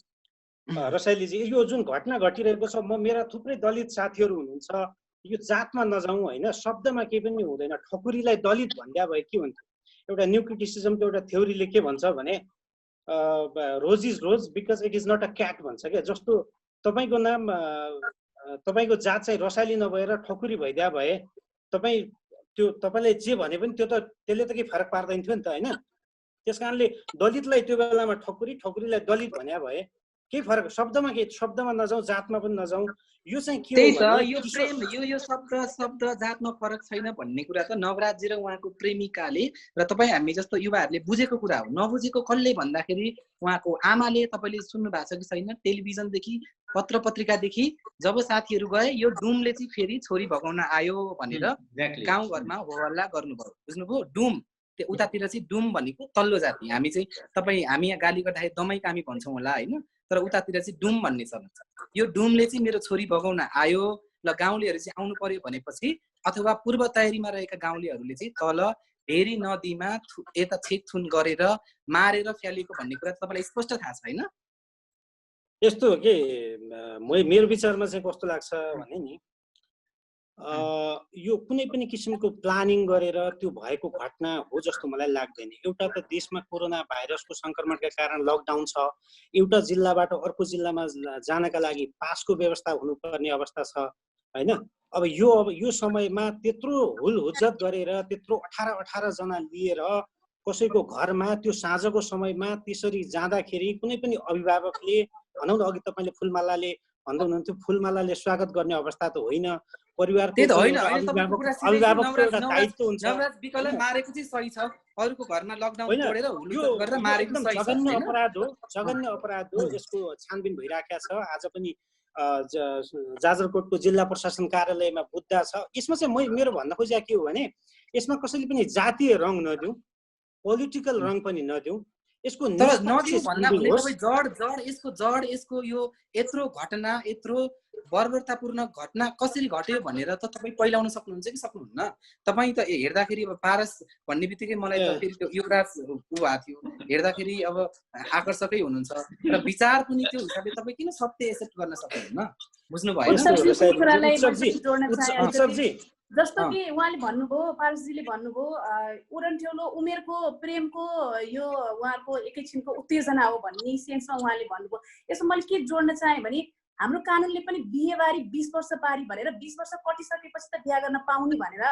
रसाइलीजी, यो जुन घटना घटिरहेको छ मेरा थुप्रै दलित साथीहरू हुनुहुन्छ, यो जातमा नजाउँ होइन, शब्दमा केही पनि हुँदैन। ठकुरीलाई दलित भन्दा भए के हुन्छ? एउटा न्यू क्रिटिसिजमको एउटा थ्योरीले के भन्छ भने rose is rose because it is not a cat भन्छ क्या। जस्तो तपाईँको नाम तपाईँको जात चाहिँ रसाइली नभएर ठकुरी भइदिया भए तपाईँले जे भने पनि त्यो त त्यसले त केही फरक पार्दैन थियो नि त होइन। त्यस कारणले दलितलाई त्यो बेलामा ठकुरीलाई दलित भन्या भए केही फरक, शब्दमा नजाउँ, जातमा पनि नजाउँ। यो चाहिँ के हो यो प्रेम यो शब्द जातमा फरक छैन भन्ने कुरा त नवराजी र उहाँको प्रेमिकाले र तपाईँ हामी जस्तो युवाहरूले बुझेको कुरा हो। नबुझेको कसले भन्दाखेरि उहाँको आमाले, तपाईँले सुन्नु भएको छ कि छैन, टेलिभिजनदेखि पत्र पत्रिकादेखि जब साथीहरू गए यो डुमले चाहिँ फेरि छोरी भगाउन आयो भनेर गाउँघरमा हो हल्ला गर्नुभयो, बुझ्नुभयो। डुम त्यो उतातिर चाहिँ डुम भनेको तल्लो जाति, हामी यहाँ गाली गर्दाखेरि दमाई कामी भन्छौँ होला होइन, तर उतातिर चाहिँ डुम भन्ने छ। यो डुमले चाहिँ मेरो छोरी भगाउन आयो ल गाउँलेहरू चाहिँ आउनु पर्यो भनेपछि अथवा पूर्व तयारीमा रहेका गाउँलेहरूले चाहिँ तल भेरी नदीमा यता छेकछुन गरेर मारेर फ्यालेको भन्ने कुरा तपाईँलाई स्पष्ट थाहा छ होइन? यस्तो हो कि मेरो विचारमा चाहिँ कस्तो लाग्छ भने नि यो कुनै पनि किसिमको प्लानिङ गरेर त्यो भएको घटना हो जस्तो मलाई लाग्दैन। एउटा त देशमा कोरोना भाइरसको सङ्क्रमणका कारण लकडाउन छ, एउटा जिल्लाबाट अर्को जिल्लामा जानका लागि पासको व्यवस्था हुनुपर्ने अवस्था छ होइन। अब यो समयमा त्यत्रो हुलहुज्जत गरेर त्यत्रो 18 जना लिएर कसैको घरमा त्यो साँझको समयमा त्यसरी जाँदाखेरि कुनै पनि अभिभावकले भनौँ न, अघि तपाईँले फुलमालाले भन्दै हुनुहुन्थ्यो, फुलमालाले स्वागत गर्ने अवस्था त होइन। परिवारको दायित्व हुन्छ। मारेको चाहिँ सही छ, अरूको घरमा लकडाउन तोडेर हुलहुज्जत गरेर मारेको सही छ, जघन्य अपराध हो। यसको छानबिन भइराखेको छ। आज पनि जाजरकोटको जिल्ला प्रशासन कार्यालयमा मुद्दा छ। यसमा चाहिँ मेरो भन्न खोजेको के हो भने यसमा कसैले पनि जातीय रङ नदिउँ, पोलिटिकल रङ पनि नदिउँ। यसको तर निष्पक्ष नदियो भन्दा छानबिन पनि होस्। तपाईँ जड यसको यो यत्रो घटना यत्रो बर्बरतापूर्ण घटना कसरी घट्यो भनेर त तपाईँ पहिलाउन सक्नुहुन्छ कि सक्नुहुन्न? तपाईँ त हेर्दाखेरि अब पारस भन्ने बित्तिकै मलाई त फेरि त्यो युवराज ऊ भएको थियो, हेर्दाखेरि अब आकर्षकै हुनुहुन्छ र विचार पनि त्यो हिसाबले तपाईँ किन सत्य एक्सेप्ट गर्न सक्नुहुन्न? बुझ्नु भएन? जस्तो कि उहाँले भन्नुभयो, पारसजीले भन्नुभयो उडन्ठ्योलो उमेरको प्रेमको यो उहाँको एकैछिनको उत्तेजना हो भन्ने सेन्समा उहाँले भन्नुभयो। यसमा मैले के जोड्न चाहेँ भने हाम्रो कानुनले पनि बिहेबारी 20 वर्ष पारी भनेर 20 वर्ष कटिसकेपछि त बिहा गर्न पाउने भनेर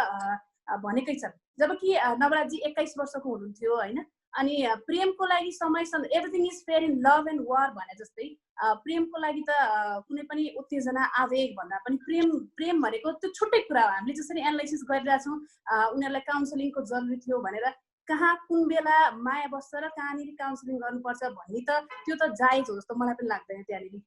भनेकै छ। जबकि नवराजी 21 वर्षको हुनुहुन्थ्यो होइन। अनि प्रेमको लागि समय everything is fair in love and war भने जस्तै प्रेमको लागि त कुनै पनि उत्तेजना आवेग भन्दा पनि प्रेम भनेको त्यो छुट्टै कुरा हो। हामीले जसरी एनालाइसिस गरिरहेछौँ उनीहरूलाई काउन्सिलिङको जरुरी थियो भनेर कहाँ कुन बेला माया बस्छ र कहाँनिर काउन्सिलिङ गर्नुपर्छ भन्ने त त्यो त जायज हो जस्तो मलाई पनि लाग्दैन त्यहाँनिर।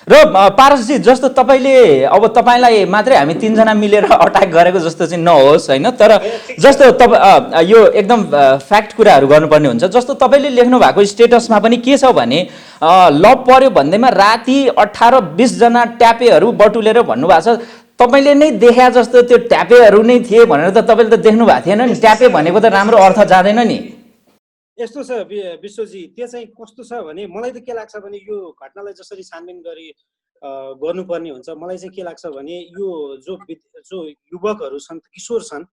र पारसजी जस्तो तपाईँले अब तपाईँलाई मात्रै हामी 3 जना मिलेर अट्याक गरेको जस्तो चाहिँ नहोस् होइन, तर जस्तो तपाईँ यो एकदम फ्याक्ट कुराहरू गर्नुपर्ने हुन्छ। जस्तो तपाईँले लेख्नु भएको स्टेटसमा पनि के छ भने लभ पर्यो भन्दैमा राति 18-20 जना ट्यापेहरू बटुलेर भन्नुभएको छ। तपाईँले नै देखा जस्तो त्यो ट्यापेहरू नै थिए भनेर त तपाईँले त देख्नु भएको थिएन नि। ट्यापे भनेको त राम्रो अर्थ जाँदैन नि। यस्तो छ विश्वजी, त्यो चाहिँ कस्तो छ भने मलाई त के लाग्छ भने यो घटनालाई जसरी छानबिन गर्नुपर्ने हुन्छ, मलाई चाहिँ के लाग्छ भने यो जो युवकहरू छन्, किशोर छन्,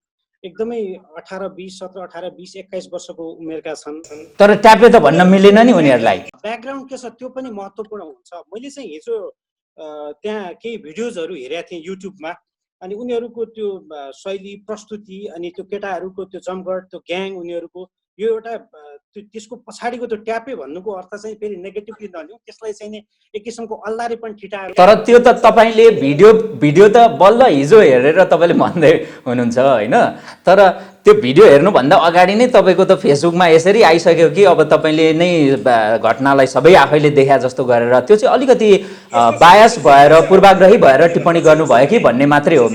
एकदमै 18-20, 17-18-20, 21 वर्षको उमेरका छन्। तर ट्यापे त भन्न मिलेन नि उनीहरूलाई। ब्याकग्राउन्ड के छ त्यो पनि महत्त्वपूर्ण हुन्छ। मैले चाहिँ हिजो त्यहाँ केही भिडियोजहरू हेरेको थिएँ युट्युबमा, अनि उनीहरूको त्यो शैली प्रस्तुति अनि त्यो केटाहरूको त्यो जमघट त्यो ग्याङ उनीहरूको यो एउटा त्यसको पछाडिको त्यो ट्यापे भन्नुको अर्थ चाहिँ फेरि नेगेटिभली नलिउँ, त्यसलाई चाहिँ नि एक किसिमको अल्लारे पनि ठिटाएर। तर त्यो त तपाईँले भिडियो त बल्ल हिजो हेरेर तपाईँले भन्दै हुनुहुन्छ होइन, तर त्यो भिडियो हेर्नुभन्दा अगाडि नै तपाईँको त फेसबुकमा यसरी आइसक्यो कि अब तपाईँले नै घटनालाई सबै आफैले देखा जस्तो गरेर त्यो चाहिँ अलिकति बायस भएर पूर्वाग्रही भएर टिप्पणी गर्नुभयो कि भन्ने मात्रै हो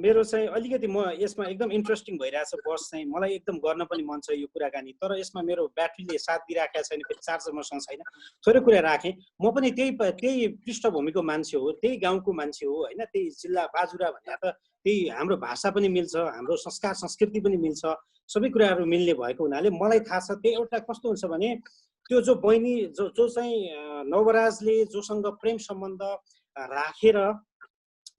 मेरो चाहिँ अलिकति म यसमा एकदम इन्ट्रेस्टिङ भइरहेछ बस चाहिँ मलाई एकदम गर्न पनि मन छ यो कुराकानी, तर यसमा मेरो ब्याट्रीले साथ दिइराखेको छैन, फेरि चार्जर मसँग छैन, थोरै कुरा राखेँ। म पनि त्यही पृष्ठभूमिको मान्छे हो, त्यही गाउँको मान्छे हो होइन, त्यही जिल्ला बाजुरा भन्दा त त्यही हाम्रो भाषा पनि मिल्छ, हाम्रो संस्कार संस्कृति पनि मिल्छ, सबै कुराहरू मिल्ने भएको हुनाले मलाई थाहा छ। त्यही एउटा कस्तो हुन्छ भने त्यो जो बहिनी जो चाहिँ नवराजले जोसँग प्रेम सम्बन्ध राखेर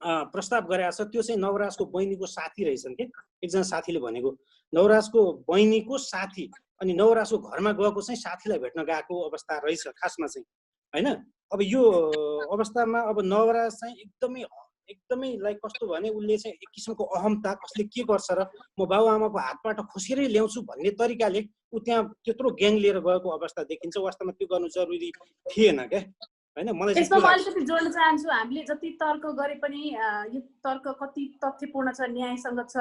प्रस्ताव गरेको छ, त्यो चाहिँ नवराजको बहिनीको साथी रहेछन् कि एकजना साथीले भनेको, नवराजको बहिनीको साथी, अनि नवराजको घरमा गएको चाहिँ साथीलाई भेट्न गएको अवस्था रहेछ खासमा चाहिँ होइन। अब यो अवस्थामा अब नवराज चाहिँ एकदमै लाइक कस्तो भने उसले चाहिँ एक किसिमको अहमता, कसले के गर्छ र म बाबुआमाको हातबाट खोसेरै ल्याउँछु भन्ने तरिकाले ऊ त्यहाँ त्यत्रो ग्याङ लिएर गएको अवस्था देखिन्छ। वास्तवमा त्यो गर्नु जरुरी थिएन क्या होइन। मलाई यसमा म अलिकति जोड्न चाहन्छु, हामीले जति तर्क गरे पनि यो तर्क कति तथ्यपूर्ण छ, न्यायसङ्गत छ,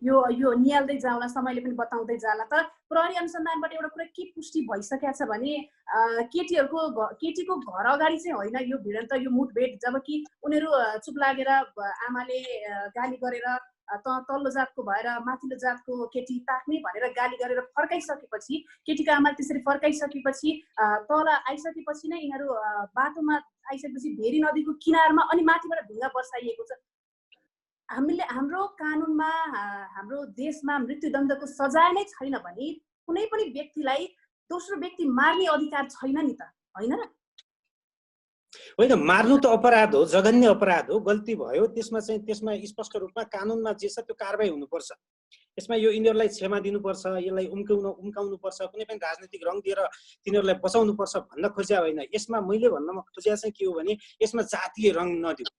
यो निहाल्दै जाउँला, समयले पनि बताउँदै जाला। तर प्रहरी अनुसन्धानबाट एउटा कुरा के पुष्टि भइसकेको छ भने केटीको घर अगाडि चाहिँ होइन यो भिडन्त, यो मुठभेड, जबकि उनीहरू चुप लागेर आमाले गाली गरेर तल्लो जातको भएर माथिल्लो जातको केटी ताक्ने भनेर गाली गरेर फर्काइसकेपछि, केटीको आमाले त्यसरी फर्काइसकेपछि तल आइसकेपछि नै यिनीहरू बाटोमा आइसकेपछि भेरी नदीको किनारमा अनि माथिबाट ढुङ्गा बर्साइएको छ। हाम्रो कानुनमा हाम्रो देशमा मृत्युदण्डको सजाय नै छैन भने कुनै पनि व्यक्तिलाई दोस्रो व्यक्ति मार्ने अधिकार छैन नि त, होइन र? होइन, मार्नु त अपराध हो, जघन्य अपराध हो, गल्ती भयो, त्यसमा स्पष्ट रूपमा कानुनमा जे छ त्यो कारबाही हुनुपर्छ। यसमा यो यिनीहरूलाई क्षमा दिनुपर्छ, यसलाई उम्काउनुपर्छ, कुनै पनि राजनीतिक रङ दिएर तिनीहरूलाई बचाउनुपर्छ भन्न खोज्या होइन। यसमा मैले भन्नमा खोज्या चाहिँ के हो भने यसमा जातीय रङ नदिउँ,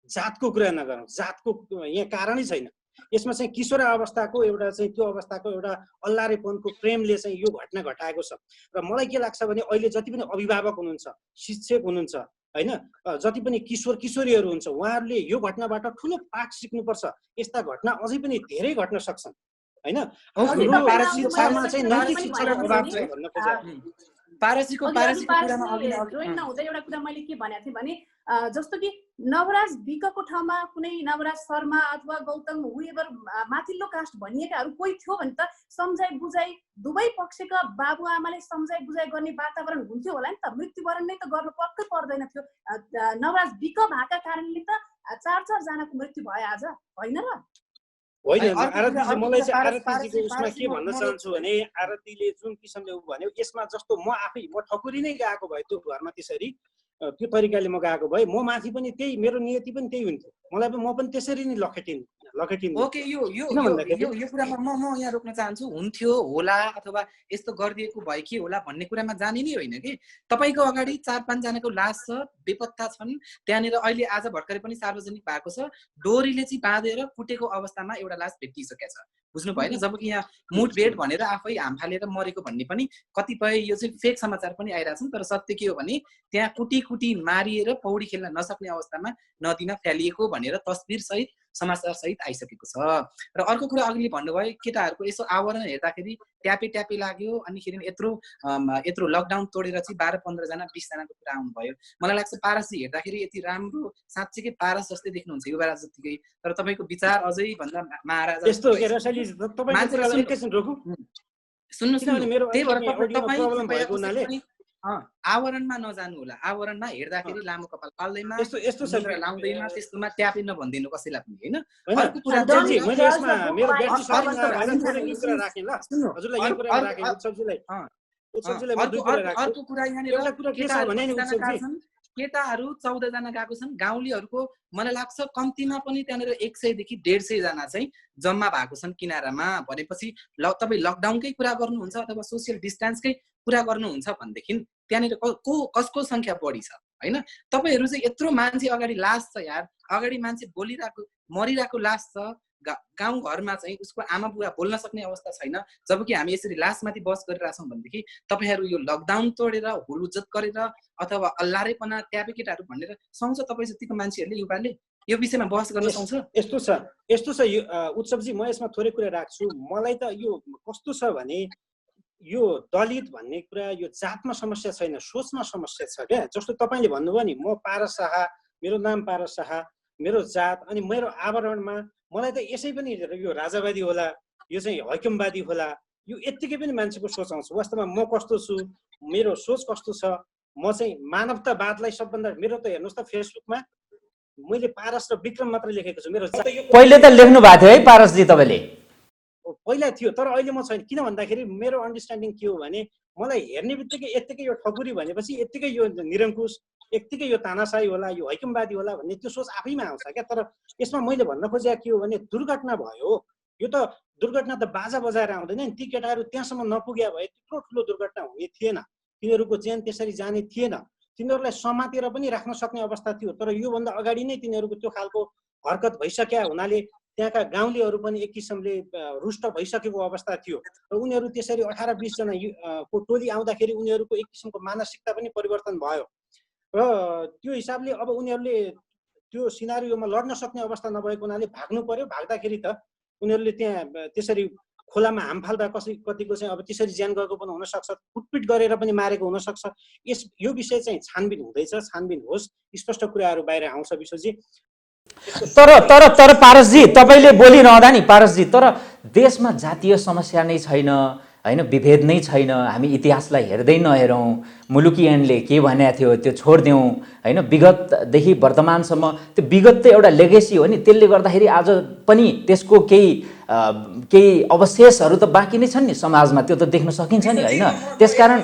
जातको कुरा नगरौँ, जातको यहाँ कारणै छैन। यसमा चाहिँ किशोर अवस्थाको एउटा चाहिँ त्यो अवस्थाको एउटा अल्लारेपनको प्रेमले चाहिँ यो घटना घटाएको छ। र मलाई के लाग्छ भने अहिले जति पनि अभिभावक हुनुहुन्छ, शिक्षक हुनुहुन्छ होइन, जति पनि किशोर किशोरीहरू हुन्छ, उहाँहरूले यो घटनाबाट ठुलो पाठ सिक्नुपर्छ। यस्ता घटना अझै पनि धेरै घट्न सक्छन् होइन। शिक्षामा चाहिँ नैतिक शिक्षाको अभाव छ भन्न खोजेँ। जोइन नहुँदै एउटा कुरा मैले के भनेको थिएँ भने जस्तो कि नवराज विकको ठाउँमा कुनै नवराज शर्मा अथवा गौतम हुएभर माथिल्लो कास्ट भनिएकाहरू कोही थियो भने त सम्झाइ बुझाइ दुवै पक्षका बाबुआमाले सम्झाइ बुझाइ गर्ने वातावरण हुन्थ्यो होला नि त। मृत्युवरण नै त गर्नु पक्कै पर्दैन थियो। नवराज विक भएका कारणले त 4 जनाको मृत्यु भयो आज, होइन र? होइन आरतीजी, मलाई चाहिँ आरतीजीको उसमा के भन्न चाहन्छु भने आरतीले जुन किसिमले उ भन्यो यसमा जस्तो म आफै म ठकुरी नै गएको भए त्यो घरमा त्यसरी त्यो तरिकाले म गएको भए म माथि पनि त्यही मेरो नियति पनि त्यही हुन्थ्यो। मलाई म पनि त्यसरी नै लखेटिन्। ओके, यो कुरामा म यहाँ रोक्न चाहन्छु। हुन्थ्यो होला अथवा यस्तो गरिदिएको भए के होला भन्ने कुरामा जाने नै होइन कि। तपाईको अगाडि 4-5 जनाको लास छ, बेपत्ता छन्। त्यहाँनिर अहिले आज भर्खरै पनि सार्वजनिक भएको छ, डोरीले चाहिँ बाँधेर कुटेको अवस्थामा एउटा लास भेटिसकेको छ, बुझ्नु भएन? जबकि यहाँ मुठभेड भनेर आफै हाम फालेर मरेको भन्ने पनि कतिपय यो चाहिँ फेक समाचार पनि आइरहेछन्। तर सत्य के हो भने त्यहाँ कुटी मारिएर पौडी खेल्न नसक्ने अवस्थामा नदीमा फ्यालिएको भनेर तस्बिर सहित समाचार सहित आइसकेको छ। र अर्को कुरा अघि भन्नुभयो केटाहरूको यसो आवरण हेर्दाखेरि ट्यापे लाग्यो। अनिखेरि यत्रो लकडाउन तोडेर चाहिँ 12-15 जना 20 जनाको कुरा आउनुभयो। मलाई लाग्छ पारसजी हेर्दाखेरि यति राम्रो साँच्चीकै पारस जस्तै देख्नुहुन्छ, युवराज जतिकै। तर तपाईँको विचार अझै भन्दा महाराजा यस्तो सुन्नु त्यही भएर तपाईँ आवरणमा नजानु होला। आवरणमा हेर्दाखेरि लामो कपाल पाल्दैमा लाउँदैमा त्यस्तोमा ट्यापे नभनिदिनु कसैलाई पनि, होइन? अर्को कुरा केटाहरू 14 जना गएको छन्। गाउँलेहरूको मलाई लाग्छ कम्तीमा पनि त्यहाँनिर 100 देखि 150 जना चाहिँ जम्मा भएको छन् किनारामा। भनेपछि तपाईँ लकडाउनकै कुरा गर्नुहुन्छ अथवा सोसियल डिस्टेन्सकै कुरा गर्नुहुन्छ भनेदेखि त्यहाँनिर कसको संख्या बढी छ, होइन? तपाईँहरू चाहिँ यत्रो मान्छे अगाडि लास छ यार, अगाडि मान्छे बोलिरहेको मरिरहेको लास छ। गाउँ घरमा चाहिँ उसको आमा बुवा बोल्न सक्ने अवस्था छैन। जबकि हामी यसरी लासमाथि बस गरिरहेछौँ भनेदेखि तपाईँहरू यो लकडाउन तोडेर हुलुज्जत गरेर अथवा अल्लारेपना ट्यापे केटाहरू भनेर सुन्छ तपाईँ जतिको मान्छेहरूले युवाले यो विषयमा बहस गर्न सक्छ। यस्तो छ उत्सवजी, म यसमा थोरै कुरा राख्छु। मलाई त यो कस्तो छ भने यो दलित भन्ने कुरा यो जातमा समस्या छैन, सोचमा समस्या छ क्या। जस्तो तपाईँले भन्नुभयो नि म पारस शाह, मेरो नाम पारस शाह, मेरो जात अनि मेरो आवरणमा मलाई त यसै पनि यो राजावादी होला, यो चाहिँ हैकमवादी होला, यो यत्तिकै पनि मान्छेको सोच आउँछ। वास्तवमा म कस्तो छु, मेरो सोच कस्तो छ, म चाहिँ मानवतावादलाई सबभन्दा मेरो त हेर्नुहोस् त फेसबुकमा मैले पारस र विक्रम मात्र लेखेको छु। मेरो पहिले त लेख्नु भएको थियो है पारसजी तपाईँले? पहिला थियो, तर अहिले म छैन। किन भन्दाखेरि मेरो अन्डरस्ट्यान्डिङ के हो भने मलाई हेर्ने बित्तिकै यत्तिकै यो ठकुरी भनेपछि यत्तिकै यो निरङ्कुश, यत्तिकै यो तानाशाही होला, यो हैकमवादी होला भन्ने त्यो सोच आफैमा आउँछ क्या। तर यसमा मैले भन्न खोजेको के हो भने दुर्घटना भयो, यो त दुर्घटना त बाजा बजाएर आउँदैन नि। ती केटाहरू त्यहाँसम्म नपुग्या भए त्यत्रो ठुलो दुर्घटना हुने थिएन, तिनीहरूको ज्यान त्यसरी जाने थिएन। तिनीहरूलाई समातेर पनि राख्न सक्ने अवस्था थियो। तर योभन्दा अगाडि नै तिनीहरूको त्यो खालको हरकत भइसक्या हुनाले त्यहाँका गाउँलेहरू पनि एक किसिमले रुष्ट भइसकेको अवस्था थियो। र उनीहरू त्यसरी 18-20 जना को टोली आउँदाखेरि उनीहरूको एक किसिमको मानसिकता पनि परिवर्तन भयो। र त्यो हिसाबले अब उनीहरूले त्यो सिनारियोमा लड्न सक्ने अवस्था नभएको हुनाले भाग्नु पर्यो। भाग्दाखेरि त उनीहरूले त्यहाँ त्यसरी खोलामा हाम फाल्दा कतिको चाहिँ अब त्यसरी ज्यान गएको पनि हुनसक्छ, कुटपिट गरेर पनि मारेको हुनसक्छ। यो विषय चाहिँ छानबिन हुँदैछ, छानबिन होस्, स्पष्ट कुराहरू बाहिर आउँछ विश्वजी। तर पारसजी तपाईँले बोलिरहँदा नि पारसजी, तर देशमा जातीय समस्या नै छैन, होइन? विभेद नै छैन। हामी इतिहासलाई हेर्दै नहेरौँ, मुलुकियनले के भनेको थियो त्यो छोडिदिउँ, होइन? विगतदेखि वर्तमानसम्म त्यो विगत त एउटा लेगेसी हो नि। त्यसले गर्दाखेरि आज पनि त्यसको केही अवशेषहरू त बाँकी नै छन् नि समाजमा, त्यो त देख्न सकिन्छ नि, होइन? त्यसकारण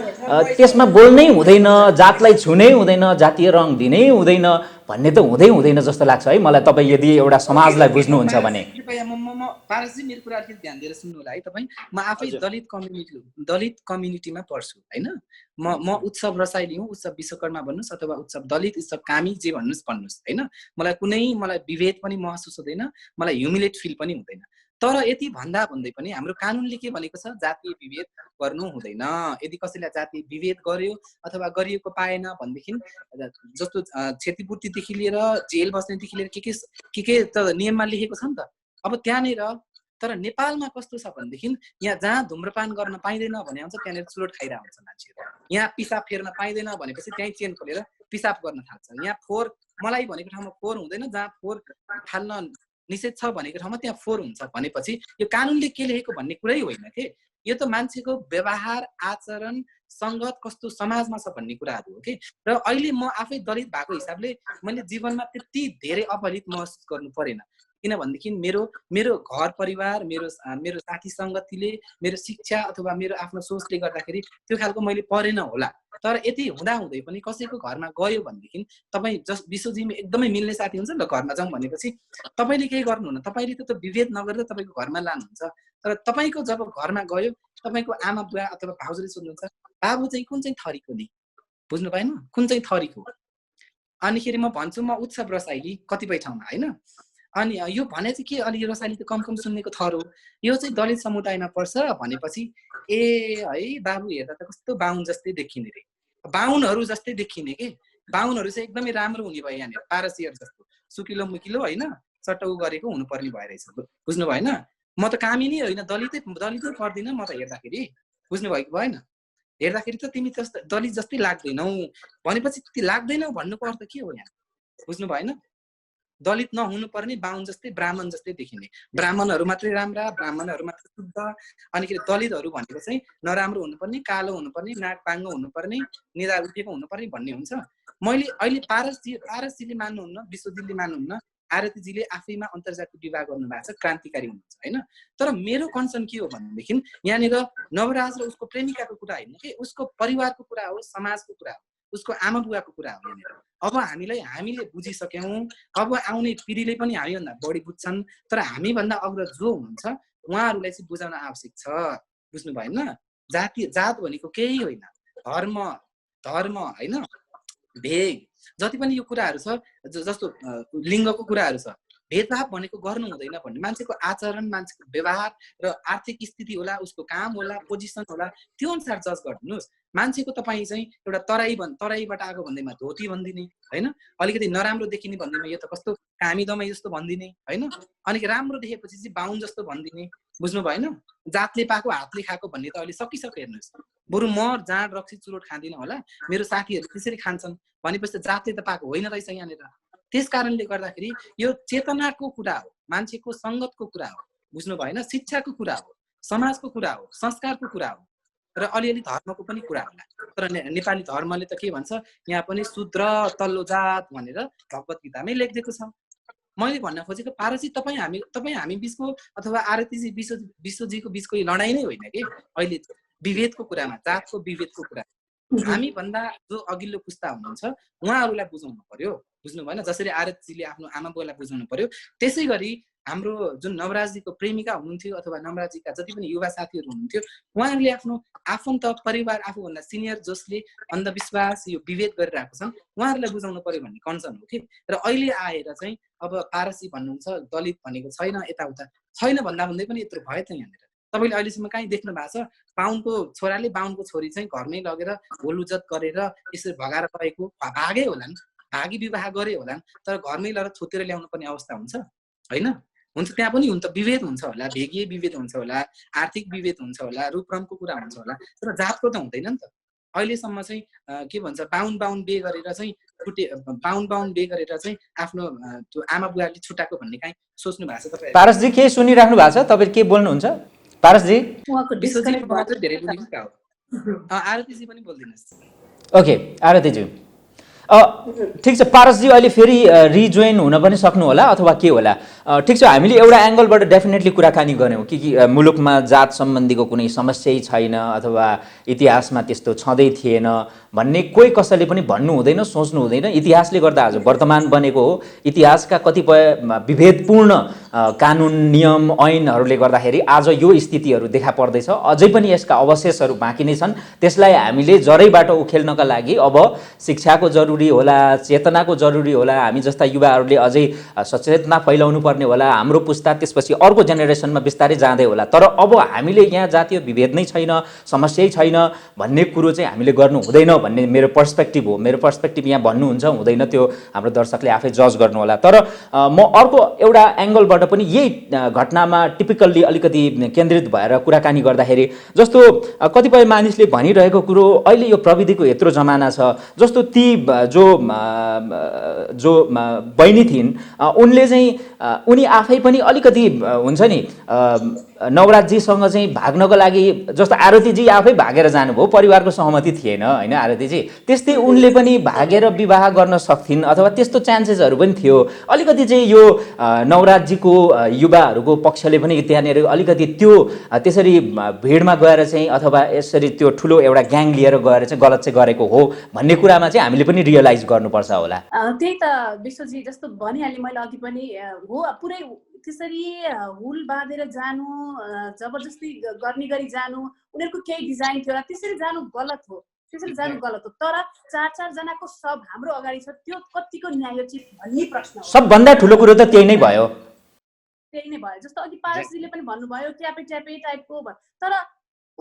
त्यसमा बोल्नै हुँदैन, जातलाई छुनै हुँदैन, जातीय रङ दिनै हुँदैन भन्ने त हुँदैन जस्तो लाग्छ है मलाई। तपाईँ यदि एउटा समाजलाई बुझ्नुहुन्छ भने। पारसजी मेरो कुरा अलिकति ध्यान दिएर सुन्नु होला है तपाईँ। म आफै दलित कम्युनिटीमा पढ्छु, होइन? म उत्सव रसाइली हुँ, उत्सव विश्वकर्मा भन्नुहोस् अथवा उत्सव दलित, उत्सव कामी जे भन्नुहोस्, होइन? मलाई विभेद पनि महसुस हुँदैन, मलाई ह्युमिलेट फिल पनि हुँदैन। तर यति भन्दै पनि हाम्रो कानुनले के भनेको छ? जातीय विभेद गर्नु हुँदैन। यदि कसैलाई जातीय विभेद गर्यो अथवा गरिएको पाएन भनेदेखि जस्तो क्षतिपूर्तिदेखि लिएर जेल बस्नेदेखि लिएर के त नियममा लेखेको छ नि त। अब त्यहाँनिर तर नेपालमा कस्तो छ भनेदेखि यहाँ जहाँ धुम्रपान गर्न पाइँदैन भने हुन्छ त्यहाँनिर चुरोट खाइरहेको हुन्छ मान्छेहरू। यहाँ पिसाब फेर्न पाइँदैन भनेपछि त्यहीँ चेन खोलेर पिसाब गर्न थाल्छ। यहाँ फोहोर मलाई भनेको ठाउँमा फोहोर हुँदैन, जहाँ फोहोर फाल्न निषेध छ भनेको ठाउँमा त्यहाँ फोहोर हुन्छ भनेपछि यो कानुनले के लेखेको भन्ने कुरै होइन के, यो त मान्छेको व्यवहार आचरण सङ्गत कस्तो समाजमा छ भन्ने कुराहरू हो कि। र अहिले म आफै दलित भएको हिसाबले मैले जीवनमा त्यति धेरै अपहरित महसुस गर्नु परेन, किनभनेदेखि मेरो घर परिवार, मेरो साथी सङ्गतिले, मेरो शिक्षा अथवा मेरो आफ्नो सोचले गर्दाखेरि त्यो खालको मैले परेन होला। तर यति हुँदाहुँदै पनि कसैको घरमा गयो भनेदेखि तपाईँ विश्वजीमा एकदमै मिल्ने साथी हुन्छ नि त, घरमा जाउँ भनेपछि तपाईँले केही गर्नुहुन्न, तपाईँले त विभेद नगरेर तपाईँको घरमा लानुहुन्छ। तर तपाईँको जब घरमा गयो तपाईँको आमा बुवा अथवा भाउजूले सोध्नुहुन्छ बाबु चाहिँ कुन चाहिँ थरीको नि, बुझ्नु भएन, कुन चाहिँ थरीको। अनिखेरि म भन्छु म उत्सव रसाइली कतिपय ठाउँमा होइन, अनि यो भने चाहिँ के अलि रसाइली त कम सुन्नेको थर हो, यो चाहिँ दलित समुदायमा पर्छ भनेपछि ए है बाबु हेर्दा त कस्तो बाहुन जस्तै देखिने रे, बाहुनहरू जस्तै देखिने के, बाहुनहरू चाहिँ एकदमै राम्रो हुने भयो यहाँनिर, पारसियर जस्तो सुकिलो मुकिलो होइन चटाउ गरेको हुनुपर्ने भइरहेछ, बुझ्नु भएन। म त कामिनी होइन, दलितै पर्दिनँ म त हेर्दाखेरि, बुझ्नु भएको भएन। हेर्दाखेरि त तिमी त दलित जस्तै लाग्दैनौ भनेपछि ती लाग्दैनौ भन्नुको अर्थ के हो यहाँ, बुझ्नु भएन। दलित नहुनु पर्ने बाहुन जस्तै ब्राह्मण जस्तै देखिने, ब्राह्मणहरू मात्रै राम्रा, ब्राह्मणहरू मात्रै शुद्ध, अनिखेरि दलितहरू भनेको चाहिँ नराम्रो हुनुपर्ने, कालो हुनुपर्ने, नाक पाङ्गो हुनुपर्ने, निदा उठेको हुनुपर्ने भन्ने हुन्छ। मैले अहिले पारसजीले मान्नुहुन्न, विश्वजीले मान्नुहुन्न, आरतीजीले आफैमा अन्तर्जातीय विवाह गर्नु भएको छ, क्रान्तिकारी हुनुहुन्छ होइन। तर मेरो कन्सर्न के हो भनेदेखि यहाँनिर नवराज र उसको प्रेमिकाको कुरा होइन कि, उसको परिवारको कुरा हो, समाजको कुरा हो, उसको आमा बुवाको कुरा हो यहाँनिर। अब हामीले बुझिसक्यौँ, अब आउने पिँढीले पनि हामीभन्दा बढी बुझ्छन्, तर हामीभन्दा अग्र जो हुनुहुन्छ उहाँहरूलाई चाहिँ बुझाउन आवश्यक छ, बुझ्नु भएन। जात भनेको केही होइन, धर्म होइन, भेग जति पनि यो कुराहरू छ, जस्तो लिङ्गको कुराहरू छ, भेदभाव भनेको गर्नु हुँदैन भन्ने, मान्छेको आचरण, मान्छेको व्यवहार र आर्थिक स्थिति होला, उसको काम होला, पोजिसन होला, त्यो अनुसार जज गर्नुहोस्। मान्छेको तपाईँ चाहिँ एउटा तराईबाट आएको भन्दैमा धोती भनिदिने होइन, अलिकति नराम्रो देखिने भन्दैमा यो त कस्तो कामी दमाई जस्तो भनिदिने होइन, अनि राम्रो देखेपछि चाहिँ बाहुन जस्तो भनिदिने, बुझ्नु भएन। जातले पाएको हातले खाएको भन्ने त अहिले सकिसक्यो हेर्नुहोस्। बरु म जाँड रक्सी चुरोट खाँदिनँ होला, मेरो साथीहरू त्यसरी खान्छन् भनेपछि त जातले त पाएको होइन रहेछ यहाँनिर। त्यस कारणले गर्दाखेरि यो चेतनाको कुरा हो, मान्छेको सङ्गतको कुरा हो, बुझ्नु भएन, शिक्षाको कुरा हो, समाजको कुरा हो, संस्कारको कुरा हो, र अलिअलि धर्मको पनि कुरा होला। तर नेपाली धर्मले त के भन्छ, यहाँ पनि शूद्र तल्लो जात भनेर भगवत गीतामै लेखिदिएको छ। मैले भन्न खोजेको पारसी तपाईँ हामी बिचको अथवा आरतीजी विश्वजीको बिचको यो लडाइँ नै होइन कि, अहिले विभेदको कुरामा, जातको विभेदको कुरा, हामी भन्दा जो अघिल्लो पुस्ता हुनुहुन्छ उहाँहरूलाई बुझाउनु पर्यो, बुझ्नु भएन। जसरी आरतीजीले आफ्नो आमा बुवालाई बुझाउनु पर्यो, त्यसै गरी हाम्रो जुन नवराजजीको प्रेमिका हुनुहुन्थ्यो अथवा नवराजजीका जति पनि युवा साथीहरू हुनुहुन्थ्यो उहाँहरूले आफ्नो आफन्त परिवार, आफूभन्दा सिनियर जसले अन्धविश्वास यो विभेद गरिरहेको छन् उहाँहरूलाई बुझाउनु पर्यो भन्ने कन्सर्न हो कि। र अहिले आएर चाहिँ अब पारसी भन्नुहुन्छ, दलित भनेको छैन, यताउता छैन भन्दा भन्दै पनि यत्रो भयो त यहाँनिर। तपाईँले अहिलेसम्म कहीँ देख्नु भएको छ बाहुनको छोराले बाहुनको छोरी चाहिँ घरमै लगेर होलुजत गरेर यसरी भगाएर गएको? भागै होलान्, भागी विवाह गरे होलान्, तर घरमै लगेर थुतेर ल्याउनु पर्ने अवस्था हुन्छ होइन? हुन्छ, त्यहाँ पनि हुन्छ, विभेद हुन्छ होला, भेगीय विभेद हुन्छ होला, आर्थिक विभेद हुन्छ होला, रूपरङको कुरा हुन्छ होला, तर जातको त हुँदैन नि त। अहिलेसम्म चाहिँ के भन्छ, बाहुन बे गरेर चाहिँ बाहुन बे गरेर चाहिँ आफ्नो त्यो आमा बुवाले छुट्याएको भन्ने काहीँ सोच्नु भएको छ तपाईँ? पारसजी के सुनिराख्नु भएको छ? तपाईँ के बोल्नुहुन्छ पारसजी? आरतीजी पनि बोलिदिनुहोस्। ओके आरतीजी, ठिक छ। पारसजी अहिले फेरि रिजोइन हुन पनि सक्नु होला अथवा के होला, ठिक छ। हामीले एउटा एङ्गलबाट डेफिनेटली कुराकानी गऱ्यौँ कि मुलुकमा जात सम्बन्धीको कुनै समस्यै छैन अथवा इतिहासमा त्यस्तो छँदै थिएन भन्ने कोही कसैले पनि भन्नु हुँदैन, सोच्नु हुँदैन। इतिहासले गर्दा आज वर्तमान बनेको हो। इतिहासका कतिपय विभेदपूर्ण कानुन नियम ऐनहरूले गर्दाखेरि आज यो स्थितिहरू देखा पर्दैछ। अझै पनि यसका अवशेषहरू बाँकी नै छन्। त्यसलाई हामीले जरैबाट उखेल्नका लागि अब शिक्षाको जरुरी होला, चेतनाको जरुरी होला। हामी जस्ता युवाहरूले अझै सचेतना फैलाउनु पर्ने होला। हाम्रो पुस्ता त्यसपछि अर्को जेनेरेसनमा बिस्तारै जाँदै होला। तर अब हामीले यहाँ जातीय विभेद नै छैन, समस्यै छैन भन्ने कुरो चाहिँ हामीले गर्नु हुँदैन भन्ने मेरो पर्सपेक्टिभ हो। मेरो पर्सपेक्टिभ यहाँ भन्नुहुन्छ हुँदैन, त्यो हाम्रो दर्शकले आफै जज गर्नु होला। तर म अर्को एउटा एङ्गलबाट तर्फबाट पनि यही घटनामा टिपिकल्ली अलिकति केन्द्रित भएर कुराकानी गर्दाखेरि जस्तो कतिपय मानिसले भनिरहेको कुरो अहिले यो प्रविधिको यत्रो जमाना छ, जस्तो ती जो बहिनी थिइन् उनले चाहिँ उनी आफै पनि अलिकति हुन्छ नि नवराजजीसँग चाहिँ भाग्नको लागि, जस्तो आरतीजी आफै भागेर जानुभयो, परिवारको सहमति थिएन होइन आरतीजी, त्यस्तै उनले पनि भागेर विवाह गर्न सक्थिन् अथवा त्यस्तो चान्सेसहरू पनि थियो। अलिकति चाहिँ यो नवराजजीको युवाहरूको पक्षले पनि त्यहाँनिर अलिकति त्यो त्यसरी भिडमा गएर चाहिँ अथवा यसरी त्यो ठुलो एउटा ग्याङ लिएर गएर चाहिँ गलत चाहिँ गरेको हो भन्ने कुरामा चाहिँ हामीले पनि रियलाइज गर्नुपर्छ होला। त्यही त विश्वजी जस्तो भनिहालेँ मैले अघि पनि, हो पुरै त्यसरी हुल बाँधेर जानु, जबरजस्ती गर्ने गरी जानु, उनीहरूको केही डिजाइन थियो र त्यसरी जानु गलत हो, त्यसरी जानु गलत हो। तर 4 जनाको सब हाम्रो अगाडि छ, त्यो कतिको न्यायोचित भन्ने प्रश्न हो। सबभन्दा ठुलो कुरो त त्यही नै भयो। जस्तो अघि पारसजीले पनि भन्नुभयो ट्यापे टाइपको, तर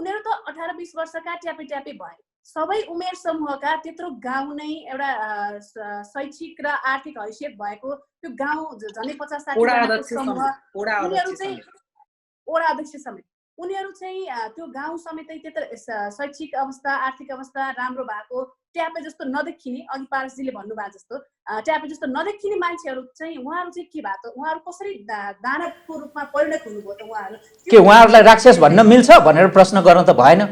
उनीहरू त 18-20 वर्षका ट्यापे भए। सबै उमेर समूहका त्यत्रो गाउँ नै एउटा शैक्षिक र आर्थिक हैसियत भएको त्यो गाउँ झन्डै 50-60 जनाको समूह, उनीहरू चाहिँ वडा अध्यक्ष समेत, उनीहरू चाहिँ त्यो गाउँ समेतै त्यत्रो शैक्षिक अवस्था आर्थिक अवस्था राम्रो भएको ट्यापे जस्तो नदेखिने, अघि पारसजीले भन्नुभएको जस्तो ट्यापे जस्तो नदेखिने मान्छेहरू चाहिँ उहाँहरू चाहिँ के भएको, उहाँहरू कसरी दानवको रूपमा परिणत हुनुभयो त? उहाँहरू के उहाँहरूलाई राक्षस भन्न मिल्छ भनेर प्रश्न गर्न त भएन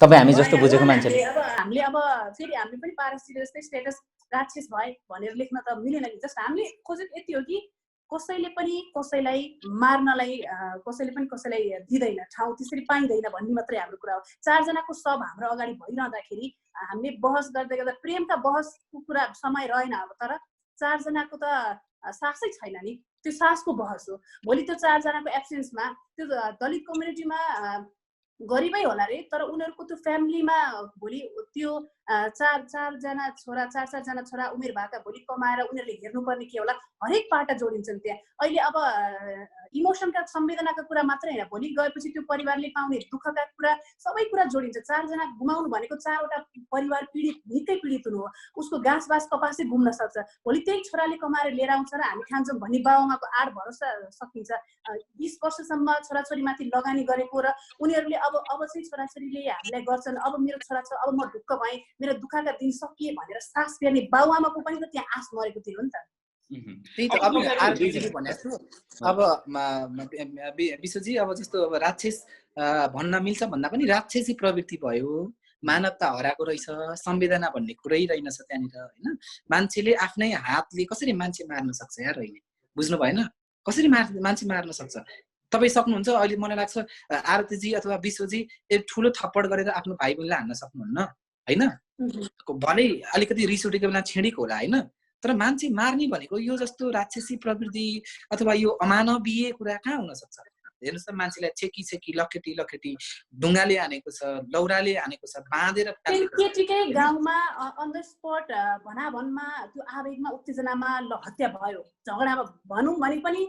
तपाईँ हामी जस्तो बुझेको मान्छेले? अब हामीले फेरि हामीले पनि पारसजीले जस्तै स्टेटस राक्षस भए भनेर लेख्न त मिलेन कि। जस्ट हामीले खोजेको यति हो कि कसैले पनि कसैलाई मार्नलाई कसैले पनि कसैलाई दिँदैन, ठाउँ त्यसरी पाइँदैन भन्ने मात्रै हाम्रो कुरा हो। 4 जनाको सब हाम्रो अगाडि भइरहँदाखेरि हामीले बहस गर्दै गर्दा प्रेमका बहसको कुरा समय रहेन अब, तर 4 जनाको त सासै छैन नि, त्यो सासको बहस हो। भोलि त्यो 4 जनाको एब्सेन्समा त्यो दलित कम्युनिटीमा गरिबै होला रे, तर उनीहरूको त्यो फ्यामिलीमा भोलि त्यो 4 जना छोरा उमेर भएका भोलि कमाएर उनीहरूले हेर्नुपर्ने के होला, हरेक पाटा जोडिन्छन् त्यहाँ। अहिले अब इमोसनका संवेदनाका कुरा मात्रै होइन, भोलि गएपछि त्यो परिवारले पाउने दुःखका कुरा सबै कुरा जोडिन्छ। 4 जना गुमाउनु भनेको 4वटा परिवार पीडित, निकै पीडित हुनु हो। उसको घाँस कपासै घुम्न सक्छ, भोलि त्यही छोराले कमाएर लिएर आउँछ र हामी खान्छौँ भन्ने बाबुआमाको आड भरोसा सकिन्छ। 20 वर्षसम्म छोराछोरीमाथि लगानी गरेको र उनीहरूले अब चाहिँ छोराछोरीले हामीलाई गर्छन्, अब मेरो छोरा छ, अब म ढुक्क भएँ, मेरो दुःखका दिन सकिए भनेर सास फेर्ने बाबुआमाको पनि त त्यहाँ आश मरेको थियो नि त। त्यही त अब आरतीजीले भनेको अब विश्वजी अब जस्तो अब राक्षस भन्न मिल्छ भन्दा पनि राक्षसी प्रवृत्ति भयो, मानवता हराएको रहेछ, संवेदना भन्ने कुरै रहेनछ त्यहाँनिर होइन। मान्छेले आफ्नै हातले कसरी मान्छे मार्न सक्छ यार, होइन बुझ्नु भएन? कसरी मान्छे मार्न सक्छ? तपाईँ सक्नुहुन्छ? अहिले मलाई लाग्छ आरतीजी अथवा विश्वजी ठुलो थप्पड गरेर आफ्नो भाइ बहिनीलाई हान्न सक्नुहुन्न होइन, भलै अलिकति रिस उठेको बेला छेडेको होला होइन, तर मान्छे मार्ने भनेको यो जस्तो राक्षसी प्रवृत्ति अथवा यो अमानवीय कुरा कहाँ हुन सक्छ? हेर्नुहोस् त, मान्छेलाई छेकी लखेटी ढुङ्गाले हानेको छ, लौराले हानेको छ, बाँधेर केटीकै गाउँमा अन द स्पट भनाभनमा त्यो आवेगमा उत्तेजनामा हत्या भयो, झगडामा भनौँ भने पनि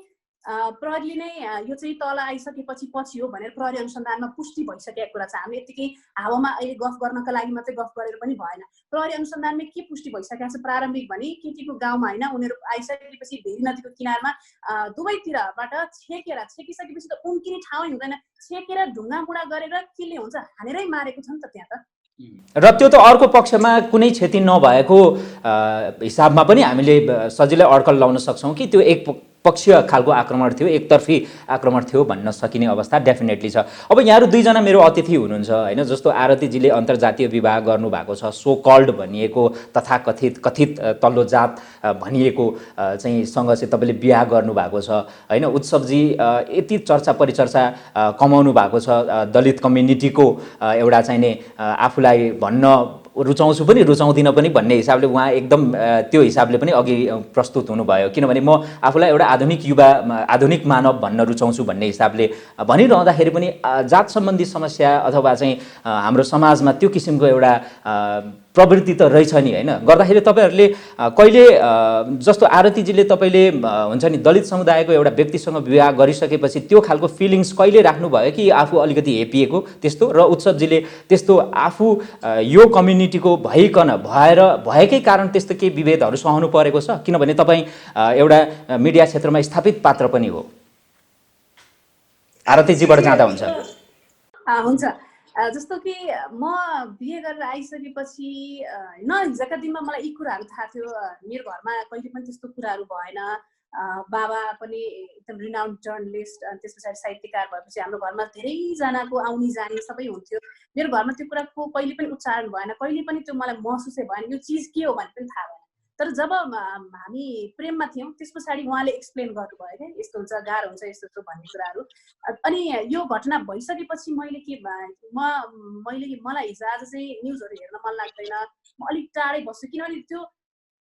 प्रहरीले नै यो चाहिँ तल आइसकेपछि पछि हो भनेर प्रहरी अनुसन्धानमा पुष्टि भइसकेको कुरा छ। हामी यतिकै हावामा अहिले गफ गर्नका लागि मात्रै गफ गरेर पनि भएन, प्रहरी अनुसन्धानमा के पुष्टि भइसकेको छ प्रारम्भिक भने केटीको गाउँमा होइन, उनीहरू आइसकेपछि भेरी नदीको किनारमा दुवैतिरबाट छेकिसकेपछि त उम्किने ठाउँै हुँदैन, छेकेर ढुङ्गामुढा गरेर केले हुन्छ हानेरै मारेको छ नि त त्यहाँ त। र त्यो त अर्को पक्षमा कुनै क्षति नभएको हिसाबमा पनि हामीले सजिलै अड्कल लाउन सक्छौँ कि त्यो एक पक्षीय खालको आक्रमण थियो, एकतर्फी आक्रमण थियो भन्न सकिने अवस्था डेफिनेटली छ। अब यहाँहरू 2 जना मेरो अतिथि हुनुहुन्छ होइन, जस्तो आरतीजीले अन्तर्जातीय विवाह गर्नुभएको छ, सो कल्ड भनिएको कथित तल्लो जात भनिएको चाहिँ सँग चाहिँ तपाईँले बिहा गर्नुभएको छ होइन। उत्सवजी यति चर्चा परिचर्चा कमाउनु भएको छ, दलित कम्युनिटीको एउटा चाहिँ नि आफूलाई भन्न रुचाउँछु पनि रुचाउँदिनँ पनि भन्ने हिसाबले उहाँ एकदम त्यो हिसाबले पनि अघि प्रस्तुत हुनुभयो, किनभने म आफूलाई एउटा आधुनिक मानव भन्न रुचाउँछु भन्ने हिसाबले भनिरहँदाखेरि पनि जात सम्बन्धी समस्या अथवा चाहिँ हाम्रो समाजमा त्यो किसिमको एउटा प्रवृत्ति त रहेछ नि होइन। गर्दाखेरि तपाईँहरूले कहिले जस्तो आरतीजीले तपाईँले हुन्छ नि दलित समुदायको एउटा व्यक्तिसँग विवाह गरिसकेपछि त्यो खालको फिलिङ्स कहिले राख्नुभयो कि आफू अलिकति हेपिएको त्यस्तो, र उत्सवजीले त्यस्तो आफू यो कम्युनिटीको भएकै कारण त्यस्तो केही विभेदहरू सहनु परेको छ? किनभने तपाईँ एउटा मिडिया क्षेत्रमा स्थापित पात्र पनि हो। आरतीजीबाट जाँदा हुन्छ। हुन्छ। जस्तो कि म बिहे गरेर आइसकेपछि होइन, हिजोका दिनमा मलाई यी कुराहरू थाहा थियो। मेरो घरमा कहिले पनि त्यस्तो कुराहरू भएन। बाबा पनि एकदम रिनाउन्ड जर्नलिस्ट, त्यस पछाडि साहित्यकार भएपछि हाम्रो घरमा धेरैजनाको आउने जाने सबै हुन्थ्यो। मेरो घरमा त्यो कुराको कहिले पनि उच्चारण भएन, कहिले पनि त्यो मलाई महसुसै भएन, यो चिज के हो भन्ने पनि थाहा भएन। तर जब हामी प्रेममा थियौँ त्यस पछाडि उहाँले एक्सप्लेन गर्नुभयो क्या, यस्तो हुन्छ, गाह्रो हुन्छ, यस्तो यस्तो भन्ने कुराहरू। अनि यो घटना भइसकेपछि मैले मलाई हिजो आज चाहिँ न्युजहरू हेर्न मन लाग्दैन, म अलिक टाढै बस्छु। किनभने त्यो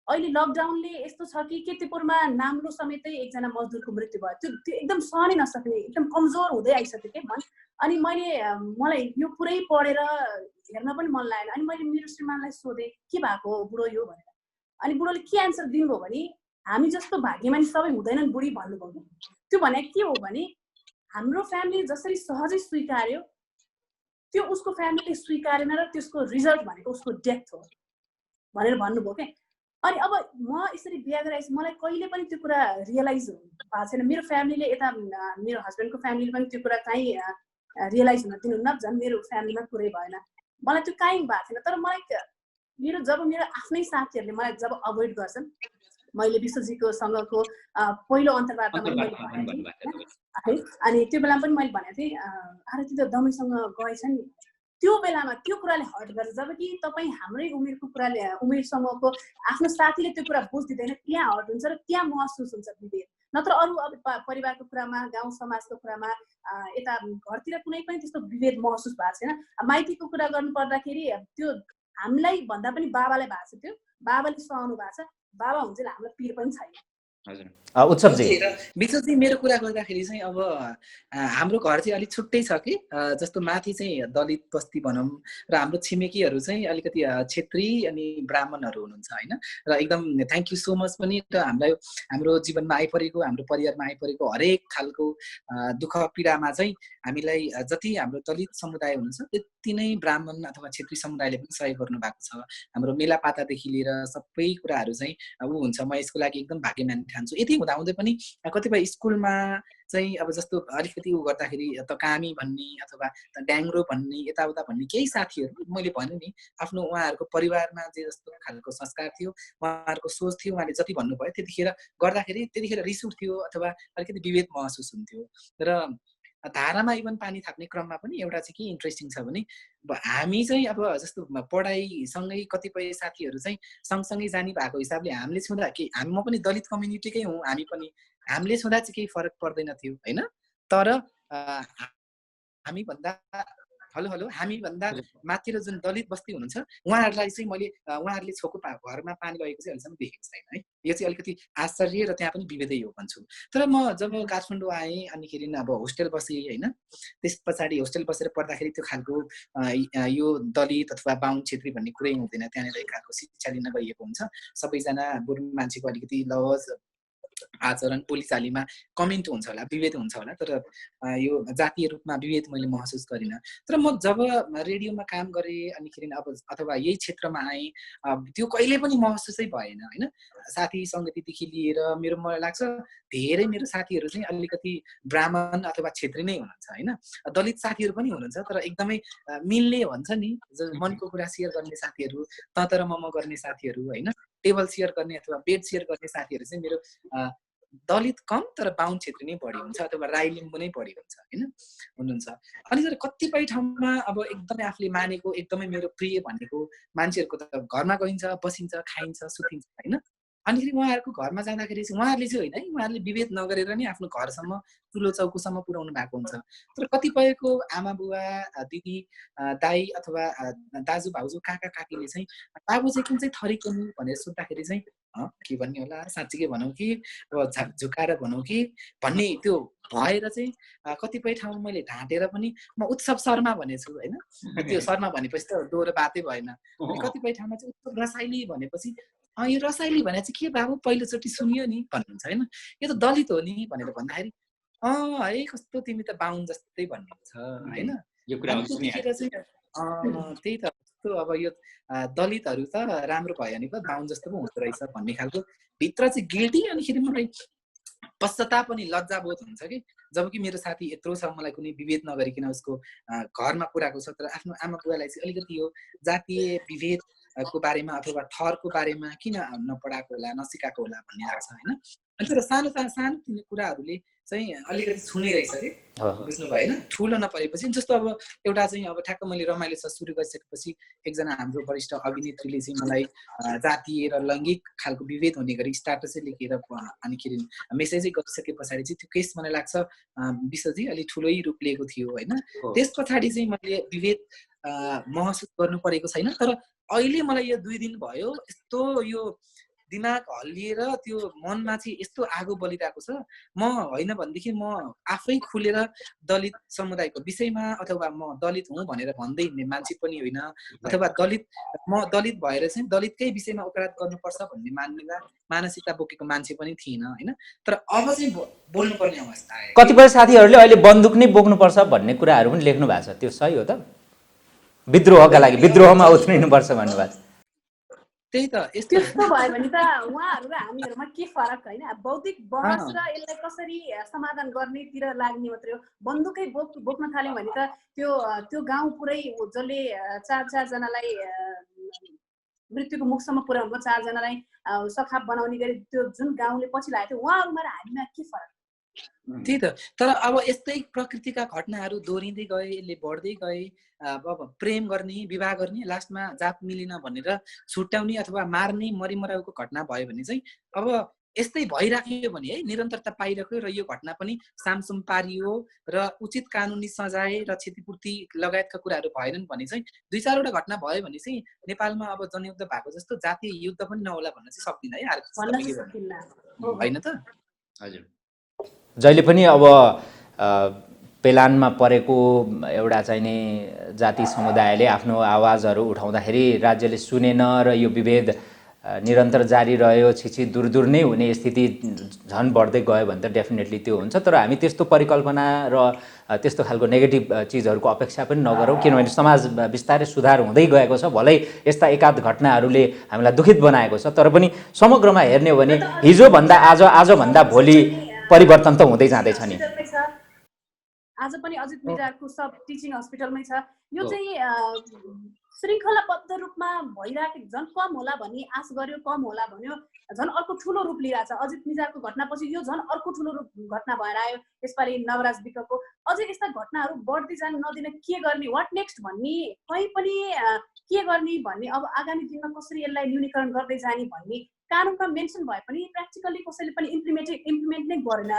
अहिले लकडाउनले यस्तो छ कि केतिपुरमा नाम्लो समेतै एकजना मजदुरको मृत्यु भयो। त्यो एकदम सहनै नसक्ने, एकदम कमजोर हुँदै आइसक्यो क्या मन। अनि मलाई यो पुरै पढेर हेर्न पनि मन लागेन। अनि मैले मेरो श्रीमानलाई सोधेँ के भएको हो बुढो यो भनेर। अनि बुढोले के एन्सर दिनुभयो भने हामी जस्तो भाग्यमानी सबै हुँदैनन् बुढी भन्नुभयो। त्यो भने के हो भने हाम्रो फ्यामिली जसरी सहजै स्वीकार्यो त्यो उसको फ्यामिलीले स्वीकारेन र त्यसको रिजल्ट भनेको उसको डेथ हो भनेर भन्नुभयो क्या। अनि अब म यसरी बिहा गरेर मलाई कहिले पनि त्यो कुरा रियलाइज भएको छैन। मेरो फ्यामिलीले यता मेरो हस्बेन्डको फ्यामिलीले पनि त्यो कुरा काहीँ रियलाइज हुन दिनुहुन्न। झन् मेरो फ्यामिलीमा कुरै भएन, मलाई त्यो काहीँ भएको थिएन। तर मलाई जब मेरो आफ्नै साथीहरूले मलाई जब अभोइड गर्छन्, मैले विश्वजीको सँगको पहिलो अन्तर्वार्तामा मैले भनेको थिएँ है, अनि त्यो बेलामा पनि मैले भनेको थिएँ आरती त दमैसँग गएछ नि। त्यो बेलामा त्यो कुराले हर्ट गर्छ। जबकि तपाईँ हाम्रै उमेरको कुराले उमेरसँगको आफ्नो साथीले त्यो कुरा बुझ्दिँदैन, त्यहाँ हर्ट हुन्छ र त्यहाँ महसुस हुन्छ विभेद। नत्र अरू अब परिवारको कुरामा, गाउँ समाजको कुरामा, यता घरतिर कुनै पनि त्यस्तो विभेद महसुस भएको छैन। माइतीको कुरा गर्नु पर्दाखेरि त्यो हामीलाई भन्दा पनि बाबालाई भएको छ, त्यो बाबाले सहनु भएको छ। बाबा हुन्छ हामीलाई पिर पनि छैन। विश्वजी मेरो कुरा गर्दाखेरि चाहिँ अब हाम्रो घर चाहिँ अलिक छुट्टै छ कि, जस्तो माथि चाहिँ दलित बस्ती भनौँ र हाम्रो छिमेकीहरू चाहिँ अलिकति क्षेत्री अनि ब्राह्मणहरू हुनुहुन्छ होइन। र एकदम थ्याङ्क यू सो मच पनि र हाम्रो जीवनमा आइपरेको, हाम्रो परिवारमा आइपरेको हरेक खालको दुःख पीडामा चाहिँ हामीलाई जति हाम्रो दलित समुदाय हुनुहुन्छ त्यति नै ब्राह्मण अथवा क्षेत्री समुदायले पनि सहयोग गर्नु भएको छ। हाम्रो मेलापातादेखि लिएर सबै कुराहरू चाहिँ हुन्छ। म यसको लागि एकदम भाग्यमान ठान्छु। यति हुँदाहुँदै पनि कतिपय स्कुलमा चाहिँ अब जस्तो अलिकति उ गर्दाखेरि त कामी भन्ने अथवा ड्याङ्ग्रो भन्ने यताउता भन्ने केही साथीहरू मैले भने नि आफ्नो उहाँहरूको परिवारमा जे जस्तो खालको संस्कार थियो, उहाँहरूको सोच थियो, उहाँले जति भन्नुभयो त्यतिखेर रिस उठ्थ्यो अथवा अलिकति विभेद महसुस हुन्थ्यो। र धारामा इभन पानी थाप्ने क्रममा पनि एउटा चाहिँ के इन्ट्रेस्टिङ छ भने हामी चाहिँ अब जस्तो पढाइसँगै कतिपय साथीहरू चाहिँ सँगसँगै जाने भएको हिसाबले हामीले छुँदा म पनि दलित कम्युनिटीकै हुँ, हामीले छुँदा चाहिँ केही फरक पर्दैन थियो होइन। तर हामीभन्दा माथिल्लो जुन दलित बस्ती हुनुहुन्छ उहाँहरूलाई चाहिँ मैले उहाँहरूले छोको घरमा पानी लगेको चाहिँ अहिलेसम्म देखेको छैन है। यो चाहिँ अलिकति आश्चर्य र त्यहाँ पनि विभेदै हो भन्छु। तर म जब काठमाडौँ आएँ अनिखेरि अब होस्टेल बसेँ होइन, त्यस पछाडि होस्टेल बसेर पढ्दाखेरि त्यो खालको यो दलित अथवा बाहुन क्षेत्री भन्ने कुरै हुँदैन। त्यहाँनिर एक खालको शिक्षा लिन गइएको हुन्छ। सबैजना बुढो मान्छेको अलिकति लवज आचरण बोलीचालीमा कमेन्ट हुन्छ होला, विभेद हुन्छ होला, तर यो जातीय रूपमा विभेद मैले महसुस गरिनँ। तर म जब रेडियोमा काम गरेँ अनिखेरि अब अथवा यही क्षेत्रमा आएँ त्यो कहिले पनि महसुसै भएन होइन। साथी सङ्गतिदेखि लिएर मलाई लाग्छ धेरै मेरो साथीहरू चाहिँ अलिकति ब्राह्मण अथवा क्षेत्री नै हुनुहुन्छ होइन। दलित साथीहरू पनि हुनुहुन्छ तर एकदमै मिल्ने भन्छ नि, मनको कुरा सेयर गर्ने साथीहरू, त तर म गर्ने साथीहरू होइन, टेबल सेयर गर्ने अथवा बेड सेयर गर्ने साथीहरू चाहिँ मेरो दलित कम तर बाहुन क्षेत्री नै बढी हुन्छ अथवा राई लिम्बू नै बढी हुन्छ होइन हुनुहुन्छ। अनि तर कतिपय ठाउँमा अब एकदमै आफूले मानेको एकदमै मेरो प्रिय भनेको मान्छेहरूको त घरमा गइन्छ, बसिन्छ, खाइन्छ, सुतिन्छ होइन। अनिखेरि उहाँहरूको घरमा जाँदाखेरि चाहिँ उहाँहरूले चाहिँ होइन है, उहाँहरूले विभेद नगरेर नै आफ्नो घरसम्म ठुलो चौकोसम्म पुर्याउनु भएको हुन्छ। तर कतिपयको आमा बुवा, दिदी, दाई अथवा दाजु भाउजू, काका काकीले चाहिँ बाबु चाहिँ कुन चाहिँ थरीको भनेर सोद्धाखेरि चाहिँ के भन्ने होला साँच्चीकै भनौँ कि अब झुकाएर भनौँ कि भन्ने त्यो भएर चाहिँ कतिपय ठाउँमा मैले ढाँटेर पनि म उत्सव शर्मा भनेछु होइन त्यो शर्मा भनेपछि त दोहोरो बातै भएन कतिपय ठाउँमा चाहिँ उत्सव रसाइली भनेपछि यो रसाइली भने चाहिँ के बाबु पहिलोचोटि सुनियो नि भन्नुहुन्छ होइन यो त दलित हो नि भनेर भन्दाखेरि है कस्तो तिमी त बाहुन जस्तै भन्नुहुन्छ होइन यो कुरा त्यतिखेर चाहिँ त्यही त कस्तो अब यो दलितहरू त राम्रो भयो भने पो बाहुन जस्तो पो हुँदो रहेछ भन्ने खालको भित्र चाहिँ गिल्टी अनिखेरि मलाई पश्चाताप अनि लज्जाबोध हुन्छ कि जबकि मेरो साथी यत्रो छ मलाई कुनै विभेद नगरिकन उसको घरमा पुऱ्याएको छ तर आफ्नो आमा बुवालाई चाहिँ अलिकति यो जातीय विभेदको बारेमा अथवा थरको बारेमा किन नपढाएको होला नसिकाएको होला भन्ने लाग्छ होइन अनि तर सानो तिनो कुराहरूले चाहिँ अलिकति छुने रहेछ कि बुझ्नुभयो होइन ठुलो नपरेपछि जस्तो अब एउटा चाहिँ अब ठ्याक्क मैले रमाइलो छ सुरु गरिसकेपछि एकजना हाम्रो वरिष्ठ अभिनेत्रीले चाहिँ मलाई जातीय र लैङ्गिक खालको विभेद हुने गरी स्ट्याटसै लेखेर अनिखेरि मेसेजै गरिसके पछाडि चाहिँ त्यो केस मलाई लाग्छ विश्वजी अलिक ठुलै रूप लिएको थियो होइन त्यस पछाडि चाहिँ मैले विभेद महसुस गर्नु परेको छैन तर अहिले मलाई यो 2 दिन भयो यस्तो यो दिमाग हल्लिएर त्यो मनमा चाहिँ यस्तो आगो बलिरहेको छ म होइन भनेदेखि म आफै खुलेर दलित समुदायको विषयमा अथवा म दलित हुँ भनेर भन्दै हिँड्ने मान्छे पनि होइन अथवा म दलित भएर चाहिँ दलितकै विषयमा अपराध गर्नुपर्छ भन्ने मानसिकता बोकेको मान्छे पनि थिएन होइन तर अब चाहिँ बोल्नुपर्ने अवस्था आयो कतिपय साथीहरूले अहिले बन्दुक नै बोक्नुपर्छ भन्ने कुराहरू पनि लेख्नु भएको छ त्यो सही हो त विद्रोहका लागि विद्रोहमा उत्रिनुपर्छ भन्नुभएको त्यही त त्यस्तो भयो भने त उहाँहरू र हामीहरूमा के फरक होइन बौद्धिक बहस र यसलाई कसरी समाधान गर्नेतिर लाग्ने मात्रै हो बन्दुकै बोक्न थाल्यौँ भने त त्यो गाउँ पुरै जसले 4 जनालाई मृत्युको मुखसम्म पुर्याउनु 4 जनालाई सखाप बनाउने गरी त्यो जुन गाउँले पछि लागेको थियो उहाँहरूमा र हामीमा के फरक त्यही त तर अब यस्तै प्रकृतिका घटनाहरू दोहोरिँदै गए यसले बढ्दै गए अब प्रेम गर्ने विवाह गर्ने लास्टमा जात मिलेन भनेर छुट्याउने अथवा मार्ने मरिमराउको घटना भयो भने चाहिँ अब यस्तै भइराख्यो भने है निरन्तरता पाइराख्यो र यो घटना पनि सामसुम पारियो र उचित कानुनी सजाय र क्षतिपूर्ति लगायतका कुराहरू भएनन् भने चाहिँ 2-4 वटा घटना भयो भने चाहिँ नेपालमा अब जनयुद्ध भएको जस्तो जातीय युद्ध पनि नहोला भन्न चाहिँ सक्दिनँ है होइन त हजुर जहिले पनि अब पेलानमा परेको एउटा चाहिँ नि जाति समुदायले आफ्नो आवाजहरू उठाउँदाखेरि राज्यले सुनेन र यो विभेद निरन्तर जारी रह्यो छिछि दूर नै हुने स्थिति झन् बढ्दै गयो भने त डेफिनेटली त्यो हुन्छ तर हामी त्यस्तो परिकल्पना र त्यस्तो खालको नेगेटिभ चिजहरूको अपेक्षा पनि नगरौँ किनभने समाज बिस्तारै सुधार हुँदै गएको छ भलै यस्ता एकाध घटनाहरूले हामीलाई दुखित बनाएको छ तर पनि समग्रमा हेर्ने हो भने हिजोभन्दा आजभन्दा भोलि परिवर्तन त हुँदै जाँदैछ नि आज पनि अजित मिरारको सब टिचिङ हस्पिटलमै छ यो चाहिँ श्रृङ्खलाबद्ध रूपमा भइरहेको झन् कम होला भन्ने आश गर्यो कम होला भन्यो झन् अर्को ठुलो रूप लिइरहेछ अजित मिरारको घटनापछि यो झन् अर्को ठुलो रूप घटना भएर आयो यसपालि नवराज विकको अझै यस्ता घटनाहरू बढ्दै जान नदिन के गर्ने वाट नेक्स्ट भन्ने कहीँ पनि के गर्ने भन्ने अब आगामी दिनमा कसरी यसलाई न्यूनीकरण गर्दै जाने भन्ने कानुनमा मेन्सन भए पनि प्र्याक्टिकली कसैले पनि इम्प्लिमेन्ट नै गरेन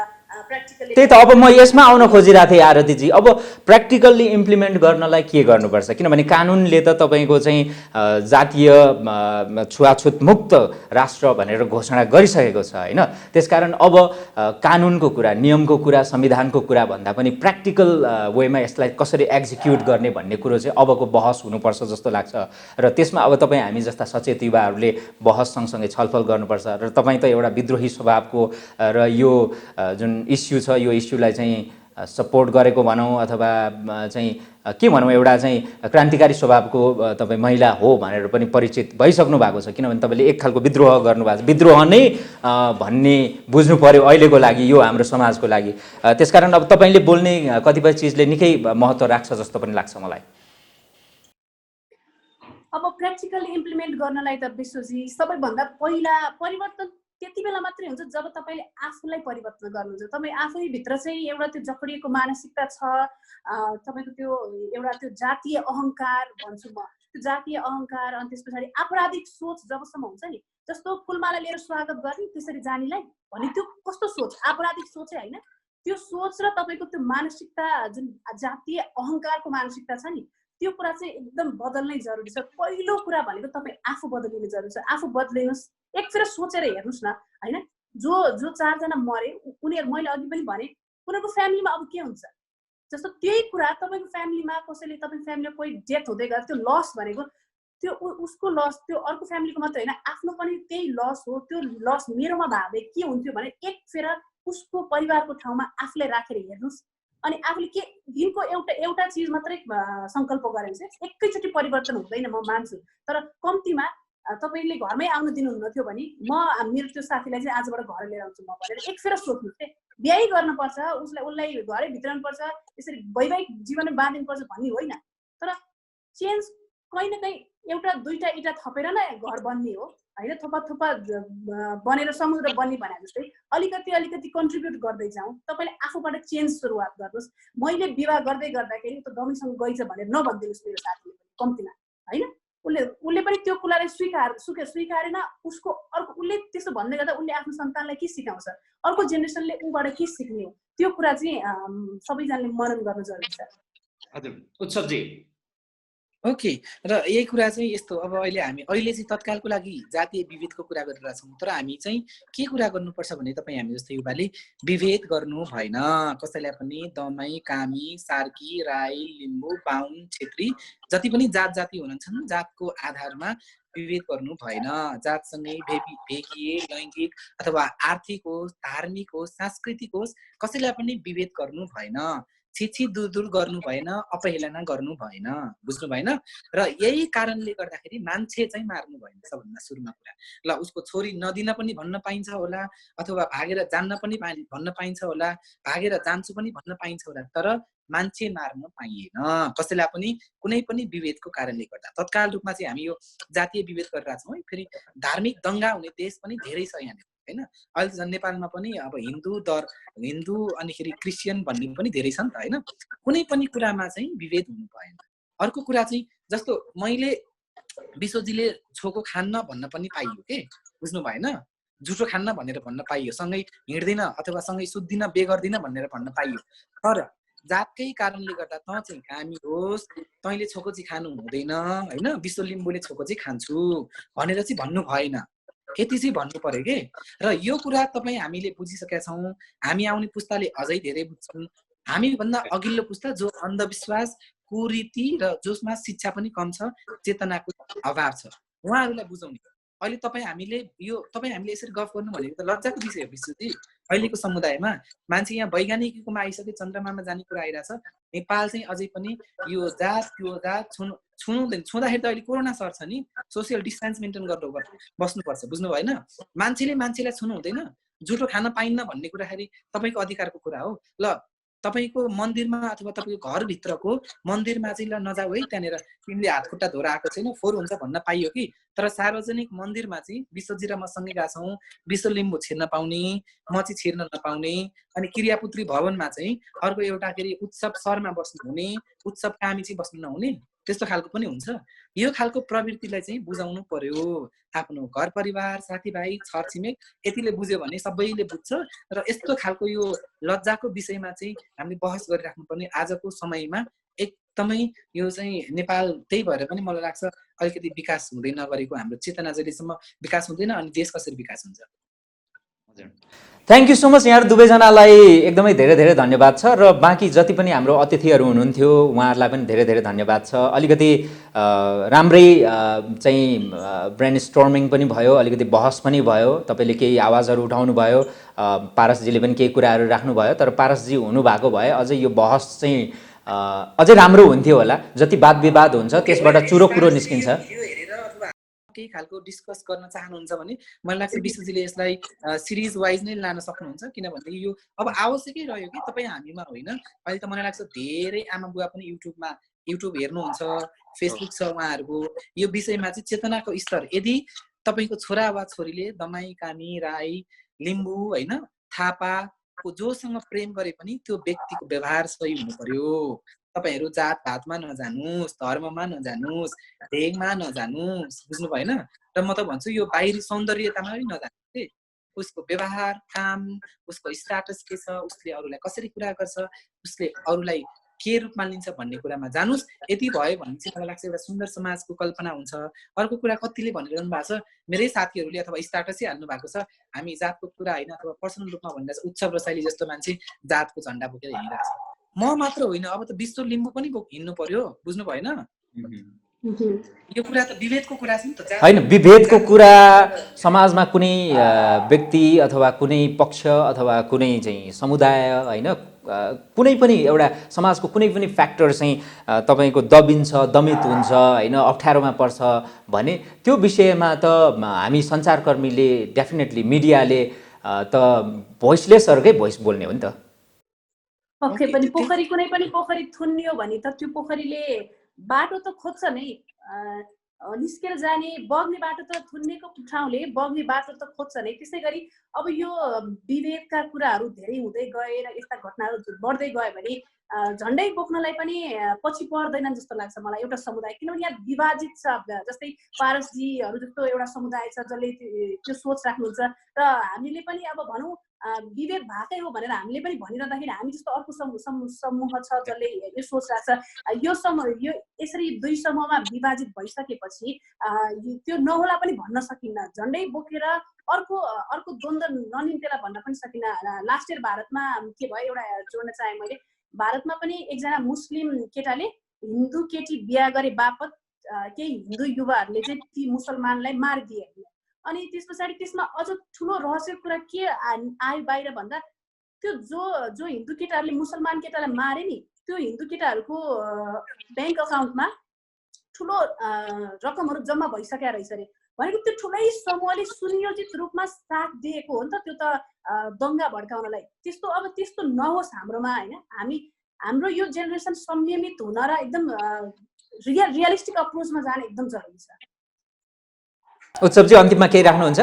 प्र्याक्टिकली त्यही त अब म यसमा आउन खोजिरहेको थिएँ आरतीजी अब प्र्याक्टिकल्ली इम्प्लिमेन्ट गर्नलाई के गर्नुपर्छ किनभने कानुनले त तपाईँको चाहिँ जातीय छुवाछुत मुक्त राष्ट्र भनेर घोषणा गरिसकेको छ होइन त्यसकारण अब कानुनको कुरा नियमको कुरा संविधानको कुरा भन्दा पनि प्र्याक्टिकल वेमा यसलाई कसरी एक्जिक्युट गर्ने भन्ने कुरो चाहिँ अबको बहस हुनुपर्छ जस्तो लाग्छ र त्यसमा अब तपाईँ हामी जस्ता सचेत युवाहरूले बहस सँगसँगै छलफल गर्नुपर्छ र तपाईँ त एउटा विद्रोही स्वभावको र यो जुन इस्यु छ यो इस्युलाई चाहिँ सपोर्ट गरेको भनौँ अथवा चाहिँ के भनौँ एउटा चाहिँ क्रान्तिकारी स्वभावको तपाईँ महिला हो भनेर पनि परिचित भइसक्नु भएको छ किनभने तपाईँले एक खालको विद्रोह गर्नुभएको छ विद्रोह नै भन्ने बुझ्नु पर्यो अहिलेको लागि यो हाम्रो समाजको लागि त्यसकारण अब तपाईँले बोल्ने कतिपय चिजले निकै महत्त्व राख्छ जस्तो पनि लाग्छ मलाई अब प्र्याक्टिकली इम्प्लिमेन्ट गर्नलाई त विश्वजी सबैभन्दा पहिला परिवर्तन त्यति बेला मात्रै हुन्छ जब तपाईँले आफूलाई परिवर्तन गर्नुहुन्छ तपाईँ आफैभित्र चाहिँ एउटा त्यो जकडिएको मानसिकता छ तपाईँको त्यो एउटा त्यो जातीय अहङ्कार भन्छु म त्यो जातीय अहङ्कार अनि त्यस पछाडि आपराधिक सोच जबसम्म हुन्छ नि जस्तो फुलमाला लिएर स्वागत गर्ने त्यसरी जानीलाई भने त्यो कस्तो सोच आपराधिक सोचै होइन त्यो सोच र तपाईँको त्यो मानसिकता जुन जातीय अहङ्कारको मानसिकता छ नि त्यो कुरा चाहिँ एकदम बदल्नै जरुरी छ पहिलो कुरा भनेको तपाईँ आफू बदलिनु जरुरी छ आफू बदलिनुहोस् एक फेर सोचेर हेर्नुहोस् न होइन, जो 4जना मरे उनीहरू, मैले अघि पनि भने उनीहरूको फ्यामिलीमा अब के हुन्छ, जस्तो त्यही कुरा तपाईँको फ्यामिलीमा कसैले, तपाईँको फ्यामिलीमा कोही डेथ हुँदै गयो, त्यो लस भनेको त्यो उसको लस, त्यो अर्को फ्यामिलीको मात्रै होइन, आफ्नो पनि त्यही लस हो। त्यो लस मेरोमा भए के हुन्थ्यो भने एक फेर उसको परिवारको ठाउँमा आफूलाई राखेर हेर्नुहोस्, अनि आफूले के दिनको एउटा चिज मात्रै सङ्कल्प गरे भने चाहिँ एकैचोटि परिवर्तन हुँदैन, म मान्छु। तर कम्तीमा तपाईँले घरमै आउनु दिनुहुन्न थियो भने म मेरो त्यो साथीलाई चाहिँ आजबाट घर लिएर आउँछु म भनेर एक फेर सोध्नुहोस् है। बिहे गर्नुपर्छ, उसलाई घरै भित्राउनुपर्छ, यसरी वैवाहिक जीवन बाँधिनुपर्छ भन्ने होइन। तर चेन्ज कहीँ न कहीँ एउटा दुईटा इँटा थपेर नै घर बन्ने हो होइन, थोपा थोपा बनेर समुद्र बन्ने भने जस्तै अलिकति कन्ट्रिब्युट गर्दै जाउँ। तपाईँले आफूबाट चेन्ज सुरुवात गर्नुहोस्। मैले विवाह गर्दै गर्दाखेरि त दमीसँग गइछ भनेर नभनिदिनुहोस् मेरो साथीले कम्तीमा होइन। उसले पनि त्यो कुरालाई स्वीकारेन, उसको अर्को उसले त्यसो भन्दै गर्दा उसले आफ्नो सन्तानलाई के सिकाउँछ, अर्को जेनेरेसनले उबाट के सिक्ने हो, त्यो कुरा चाहिँ सबैजनाले मनन गर्न जरुरी छ। हजुर उत्सवजी। ओके, र यही कुरा चाहिँ यस्तो, अब अहिले चाहिँ तत्कालको लागि जातीय विभेदको कुरा गरिरहेका छौँ, तर हामी चाहिँ के कुरा गर्नुपर्छ भने तपाईँ हामी जस्तो युवाले विभेद गर्नु भएन। कसैलाई पनि दमाई, कामी, सार्की, राई, लिम्बू, बाहुन, छेत्री जति पनि जाति हुन्छन् जातको आधारमा विभेद गर्नु भएन। जातसँगै भेगिए लैङ्गिक अथवा आर्थिक होस्, धार्मिक होस्, सांस्कृतिक होस्, कसैलाई पनि विभेद गर्नु भएन। छिछि दूर गर्नु भएन, अपहेलना गर्नु भएन, बुझ्नु भएन। र यही कारणले गर्दाखेरि मान्छे चाहिँ मार्नु भएन। सबभन्दा सुरुमा कुरा ल, उसको छोरी नदिन पनि भन्न पाइन्छ होला, अथवा भागेर जान्न पनि भन्न पाइन्छ होला, भागेर जान्छु पनि भन्न पाइन्छ होला, तर मान्छे मार्न पाइएन कसैलाई पनि कुनै पनि विभेदको कारणले गर्दा। तत्काल रूपमा चाहिँ हामी यो जातीय विभेद गरिरहेका छौँ है। फेरि धार्मिक दङ्गा हुने देश पनि धेरै छ यहाँनिर होइन। अहिले झन् नेपालमा पनि अब हिन्दू अनिखेरि क्रिस्चियन भन्ने पनि धेरै छ नि त होइन। कुनै पनि कुरामा चाहिँ विभेद हुनु भएन। अर्को कुरा चाहिँ जस्तो मैले विश्वजीले छोको खान्न भन्न पनि पाइयो के, बुझ्नु भएन। जुठो खान्न भनेर भन्न पाइयो, सँगै हिँड्दिन अथवा सँगै सुत्दिन, बे गर्दिन भनेर भन्न पाइयो। तर जातकै कारणले गर्दा त चाहिँ कामी होस्, तैँले छोको चाहिँ खानु हुँदैन होइन, विश्व लिम्बूले छोको चाहिँ खान्छु भनेर चाहिँ भन्नु भएन। यति चाहिँ भन्नु पर्यो के। र यो कुरा तपाईँ हामीले बुझिसकेका छौँ। हामी आउने पुस्ताले अझै धेरै बुझ्छन्। हामीभन्दा अघिल्लो पुस्ता जो अन्धविश्वास, कुरीति र जसमा शिक्षा पनि कम छ, चेतनाको अभाव छ, उहाँहरूलाई बुझाउने। अहिले हामीले यसरी गफ गर्नु भनेको त लज्जाको विषय हो विश्वजी। अहिलेको समुदायमा मान्छे यहाँ वैज्ञानिकमा आइसके, चन्द्रमामा जाने कुरा आइरहेछ। नेपाल चाहिँ अझै पनि यो जात त्यो जात छुँदैन। छुँदाखेरि त अहिले कोरोना सर्छ नि, सोसियल डिस्टेन्स मेन्टेन गर्नु बस्नुपर्छ, बुझ्नु भएन। मान्छेलाई छुनु हुँदैन, जुठो खान पाइन्न भन्ने कुराखेरि तपाईँको अधिकारको कुरा हो। ल तपाईँको मन्दिरमा अथवा तपाईँको घरभित्रको मन्दिरमा चाहिँ ल नजाऊ है, त्यहाँनिर तिमीले हात खुट्टा धोएर आएको छैन, फोहोर हुन्छ भन्न पाइयो कि। तर सार्वजनिक मन्दिरमा चाहिँ विश्वजी र म सँगै गएका छौँ, विश्व लिम्बू छिर्न पाउने, म चाहिँ छिर्न नपाउने। अनि क्रियापुत्री भवनमा चाहिँ अर्को एउटा के अरे उत्सव सरमा बस्नु हुने, उत्सव कामी चाहिँ बस्नु नहुने, त्यस्तो खालको पनि हुन्छ। यो खालको प्रवृत्तिलाई चाहिँ बुझाउनु पर्यो। आफ्नो घर परिवार, साथीभाइ, छरछिमेक यतिले बुझ्यो भने सबैले बुझ्छ। र यस्तो खालको यो लज्जाको विषयमा चाहिँ हामीले बहस गरिराख्नु पर्ने आजको समयमा एकदमै यो चाहिँ नेपाल। त्यही भएर पनि मलाई लाग्छ अलिकति विकास हुँदै नगरेको हाम्रो चेतना जहिलेसम्म विकास हुँदैन अनि देश कसरी विकास हुन्छ। Thank you so much. यहाँहरू दुवैजनालाई एकदमै धेरै धेरै धन्यवाद छ। र बाँकी जति पनि हाम्रो अतिथिहरू हुनुहुन्थ्यो उहाँहरूलाई पनि धेरै धेरै धन्यवाद छ। अलिकति राम्रै चाहिँ ब्रेन स्टर्मिङ पनि भयो, अलिकति बहस पनि भयो, तपाईँले केही आवाजहरू उठाउनु भयो, पारसजीले पनि केही कुराहरू राख्नुभयो। तर पारसजी हुनुभएको भए अझै यो बहस चाहिँ अझै राम्रो हुन्थ्यो होला। जति वाद विवाद हुन्छ त्यसबाट चुरो कुरो निस्किन्छ। केही खालको डिस्कस गर्न चाहनुहुन्छ भने मलाई लाग्छ विश्वजीले यसलाई सिरिज वाइज नै लान सक्नुहुन्छ, किनभने यो अब आवश्यकै रह्यो कि तपाईँ हामीमा होइन। अहिले त मलाई लाग्छ धेरै आमा बुवा पनि युट्युब हेर्नुहुन्छ, फेसबुक छ उहाँहरूको। यो विषयमा चाहिँ चेतनाको स्तर, यदि तपाईँको छोरा वा छोरीले दमाई, कामी, राई, लिम्बू होइन, थापाको जोसँग प्रेम गरे पनि त्यो व्यक्तिको व्यवहार सही हुनु पर्यो। तपाईहरू जात भातमा नजानुस्, धर्ममा नजानुस्, ढेगमा नजानुस्, बुझ्नु भएन। र म त भन्छु यो बाहिरी सौन्दर्यतामा पनि नजानुस् के। उसको व्यवहार, काम, उसको स्ट्याटस के छ, उसले अरूलाई कसरी कुरा गर्छ, उसले अरूलाई के रूपमा लिन्छ भन्ने कुरामा जानुस्। यति भयो भने चाहिँ मलाई लाग्छ एउटा सुन्दर समाजको कल्पना हुन्छ। अर्को कुरा कतिले भनिरहनु भएको छ, मेरै साथीहरूले अथवा स्टाटसै हाल्नु भएको छ, हामी जातको कुरा होइन अथवा पर्सनल रूपमा भनिरहेको छ, उत्सव रसाइली जस्तो मान्छे जातको झन्डा बोकेर हिँडिरहेको छ। म मात्र होइन, अब त विश्व लिम्बू पनि हिँड्नु पर्यो, बुझ्नु भएन? यो कुरा त विभेदको कुरा छ नि त। होइन, विभेदको कुरा समाजमा कुनै व्यक्ति अथवा कुनै पक्ष अथवा कुनै चाहिँ समुदाय होइन, कुनै पनि एउटा समाजको कुनै पनि फ्याक्टर चाहिँ तपाईँको दबिन्छ, दमित हुन्छ होइन, अप्ठ्यारोमा पर्छ भने त्यो विषयमा त हामी सञ्चारकर्मीले डेफिनेटली मिडियाले त भोइसलेसहरूकै भोइस बोल्ने हो नि त। पक्कै पनि पोखरी, कुनै पनि पोखरी थुन्नियो भने त त्यो पोखरीले बाटो त खोज्छ नै, निस्केर जाने बग्ने बाटो त थुन्नेको ठाउँले बग्ने बाटो त खोज्छ नै। त्यसै गरी अब यो विभेदका कुराहरू धेरै हुँदै गए र यस्ता घटनाहरू बढ्दै गयो भने झन्डै बोक्नलाई पनि पछि पर्दैनन् जस्तो लाग्छ मलाई एउटा समुदाय, किनभने यहाँ विभाजित छ। जस्तै पारसजीहरू जस्तो एउटा समुदाय छ जसले त्यो सोच राख्नुहुन्छ र हामीले पनि अब भनौँ विभेद भएकै हो भनेर हामीले पनि भनिरहँदाखेरि हामी जस्तो अर्को समूह छ जसले यो सोच राख्छ। यो यसरी दुई समूहमा विभाजित भइसकेपछि त्यो नहोला पनि भन्न सकिन्न, झन्डै बोकेर अर्को द्वन्द्व ननिम्तेला भन्न पनि सकिन्न। लास्ट इयर भारतमा के भयो एउटा जोड्न चाहेँ मैले, भारतमा पनि एकजना मुस्लिम केटाले हिन्दू केटी बिहा गरे बापत केही हिन्दू युवाहरूले चाहिँ ती मुसलमानलाई मारिदिए। अनि त्यस पछाडि त्यसमा अझ ठुलो रहस्य कुरा के आयो बाहिर भन्दा, त्यो जो हिन्दू केटाहरूले मुसलमान केटालाई मारे नि, त्यो हिन्दू केटाहरूको ब्याङ्क अकाउन्टमा ठुलो रकमहरू जम्मा भइसकेको रहेछ अरे। भनेको त्यो ठुलै समूहले सुनियोजित रूपमा साथ दिएको हो नि त, त्यो त दङ्गा भड्काउनलाई। त्यस्तो नहोस् हाम्रोमा होइन। हाम्रो यो जेनेरेसन संयमित हुन र एकदम रियलिस्टिक अप्रोचमा जान एकदम जरुरी छ। उत्सवजी अन्तिममा केही राख्नुहुन्छ?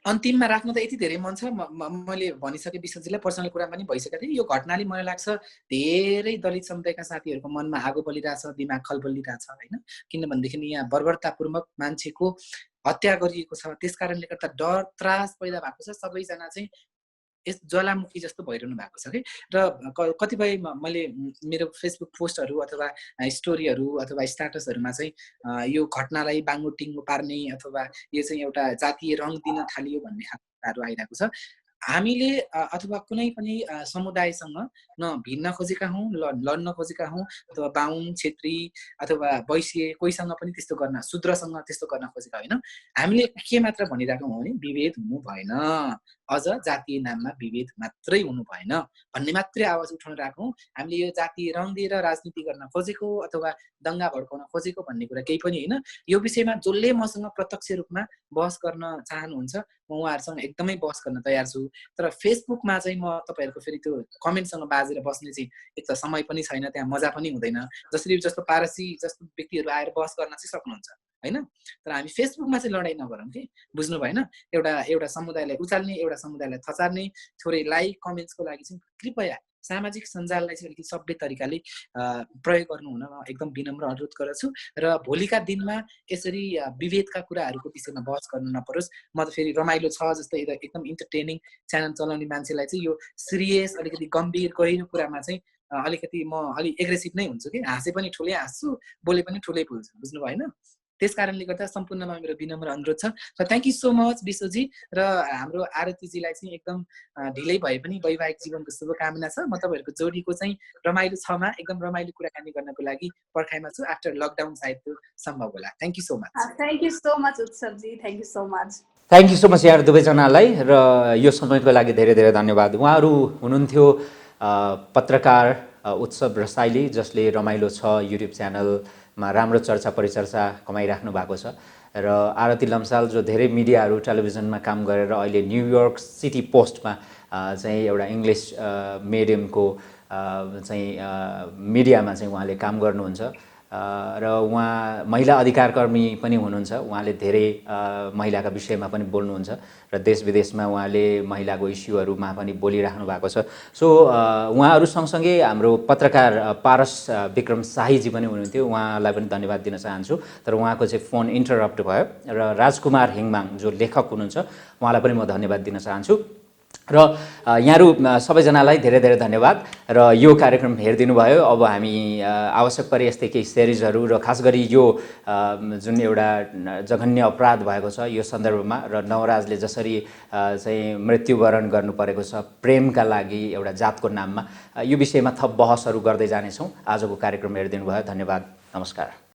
अन्तिममा राख्नु त यति धेरै मन छ, मैले भनिसकेँ विश्वजीलाई, पर्सनल कुरा पनि भइसकेको थिएँ। यो घटनाले मलाई लाग्छ धेरै दलित समुदायका साथीहरूको मनमा आगो बलिरहेछ, दिमाग खलबलिरहेछ होइन। किनभनेदेखि यहाँ बर्बरतापूर्वक मान्छेको हत्या गरिएको छ, त्यस कारणले गर्दा डर त्रास पैदा भएको छ। सबैजना चाहिँ यस ज्वालामुखी जस्तो भइरहनु भएको छ कि। र कतिपय मैले मेरो फेसबुक पोस्टहरू अथवा स्टोरीहरू अथवा स्ट्याटसहरूमा चाहिँ यो घटनालाई बाङ्गो पार्ने अथवा यो चाहिँ एउटा जातीय रङ दिन थालियो भन्ने खालको आइरहेको छ। हामीले अथवा कुनै पनि समुदायसँग न भिन्न खोजेका हौँ, लड्न खोजेका हौँ, अथवा बाहुन छेत्री अथवा वैश्य कोहीसँग पनि त्यस्तो गर्न, शूद्रसँग त्यस्तो गर्न खोजेका होइन। हामीले के मात्र भनिरहेको हौँ भने विभेद हुनु भएन, अझ जातीय नाममा विभेद मात्रै हुनु भएन भन्ने मात्रै आवाज उठाउन रहेको हौँ। हामीले यो जातीय रङ दिएर राजनीति गर्न खोजेको अथवा दङ्गा भड्काउन खोजेको भन्ने कुरा केही पनि होइन। यो विषयमा जसले मसँग प्रत्यक्ष रूपमा बहस गर्न चाहनुहुन्छ म उहाँहरूसँग एकदमै बहस गर्न तयार छु। तर फेसबुकमा चाहिँ म तपाईँहरूको फेरि त्यो कमेन्टसँग बाजेर बस्ने चाहिँ एक त समय पनि छैन, त्यहाँ मजा पनि हुँदैन। जस्तो पारसी जस्तो व्यक्तिहरू आएर बहस गर्न चाहिँ सक्नुहुन्छ होइन। तर हामी फेसबुकमा चाहिँ लडाइँ नगरौँ कि, बुझ्नु भएन? एउटा समुदायलाई उचाल्ने, एउटा समुदायलाई थचार्ने, थोरै लाइक कमेन्ट्सको लागि चाहिँ कृपया सामाजिक सञ्जाललाई चाहिँ अलिकति सभ्य तरिकाले प्रयोग गर्नु हुन म एकदम विनम्र अनुरोध गर्दछु। र भोलिका दिनमा यसरी विभेदका कुराहरूको विषयमा बहस गर्नु नपरोस्। म त फेरि रमाइलो छ जस्तै एकदम इन्टरटेनिङ च्यानल चलाउने मान्छेलाई चाहिँ यो सिरियस अलिकति गम्भीर गहिरो कुरामा चाहिँ अलिकति म अलि एग्रेसिभ नै हुन्छु कि, हाँसे पनि ठुलै हाँस्छु, बोले पनि ठुलै बोल्छु, बुझ्नु भएन? त्यस कारणले गर्दा सम्पूर्णमा मेरो विनम्र अनुरोध छ। र थ्याङ्क यू सो मच विश्वजी र हाम्रो आरतीजीलाई चाहिँ एकदम ढिलै भए पनि वैवाहिक जीवनको शुभकामना छ। म तपाईँहरूको जोडीको चाहिँ रमाइलो छमा एकदम रमाइलो कुराकानी गर्नको लागि पर्खाइमा छु। आफ्टर लकडाउन सायद त्यो सम्भव होला। Thank you so much. Thank you so much उत्सवजी, thank you so much. Thank you so much यहाँ दुवैजनालाई र यो समयको लागि धेरै धेरै धन्यवाद। उहाँहरू हुनुहुन्थ्यो पत्रकार उत्सव रसाइली, जसले रमाइलो छ युट्युब च्यानलमा राम्रो चर्चा परिचर्चा कमाइराख्नु भएको छ, र आरती लम्साल जो धेरै मिडियाहरू टेलिभिजनमा काम गरेर अहिले न्युयोर्क सिटी पोस्टमा चाहिँ एउटा इङ्ग्लिस मिडियमको चाहिँ मिडियामा चाहिँ उहाँले काम गर्नुहुन्छ र उहाँ महिला अधिकारकर्मी पनि हुनुहुन्छ। उहाँले धेरै महिलाका विषयमा पनि बोल्नुहुन्छ र देश विदेशमा उहाँले महिलाको इस्युहरूमा पनि बोलिराख्नु भएको छ। सो उहाँहरू सँगसँगै हाम्रो पत्रकार पारस विक्रम शाहीजी पनि हुनुहुन्थ्यो, उहाँलाई पनि धन्यवाद दिन चाहन्छु। तर उहाँको चाहिँ फोन इन्टरप्ट भयो। र राजकुमार हिङमाङ जो लेखक हुनुहुन्छ उहाँलाई पनि म धन्यवाद दिन चाहन्छु। र यहाँहरू सबैजनालाई धेरै धेरै धन्यवाद र यो कार्यक्रम हेरिदिनु भयो। अब हामी आवश्यक परे यस्तै केही सिरिजहरू र खास गरी यो जुन एउटा जघन्य अपराध भएको छ यो सन्दर्भमा र नवराजले जसरी चाहिँ मृत्युवरण गर्नु परेको छ प्रेमका लागि एउटा जातको नाममा, यो विषयमा थप बहसहरू गर्दै जानेछौँ। आजको कार्यक्रम हेरिदिनु भयो, धन्यवाद, नमस्कार।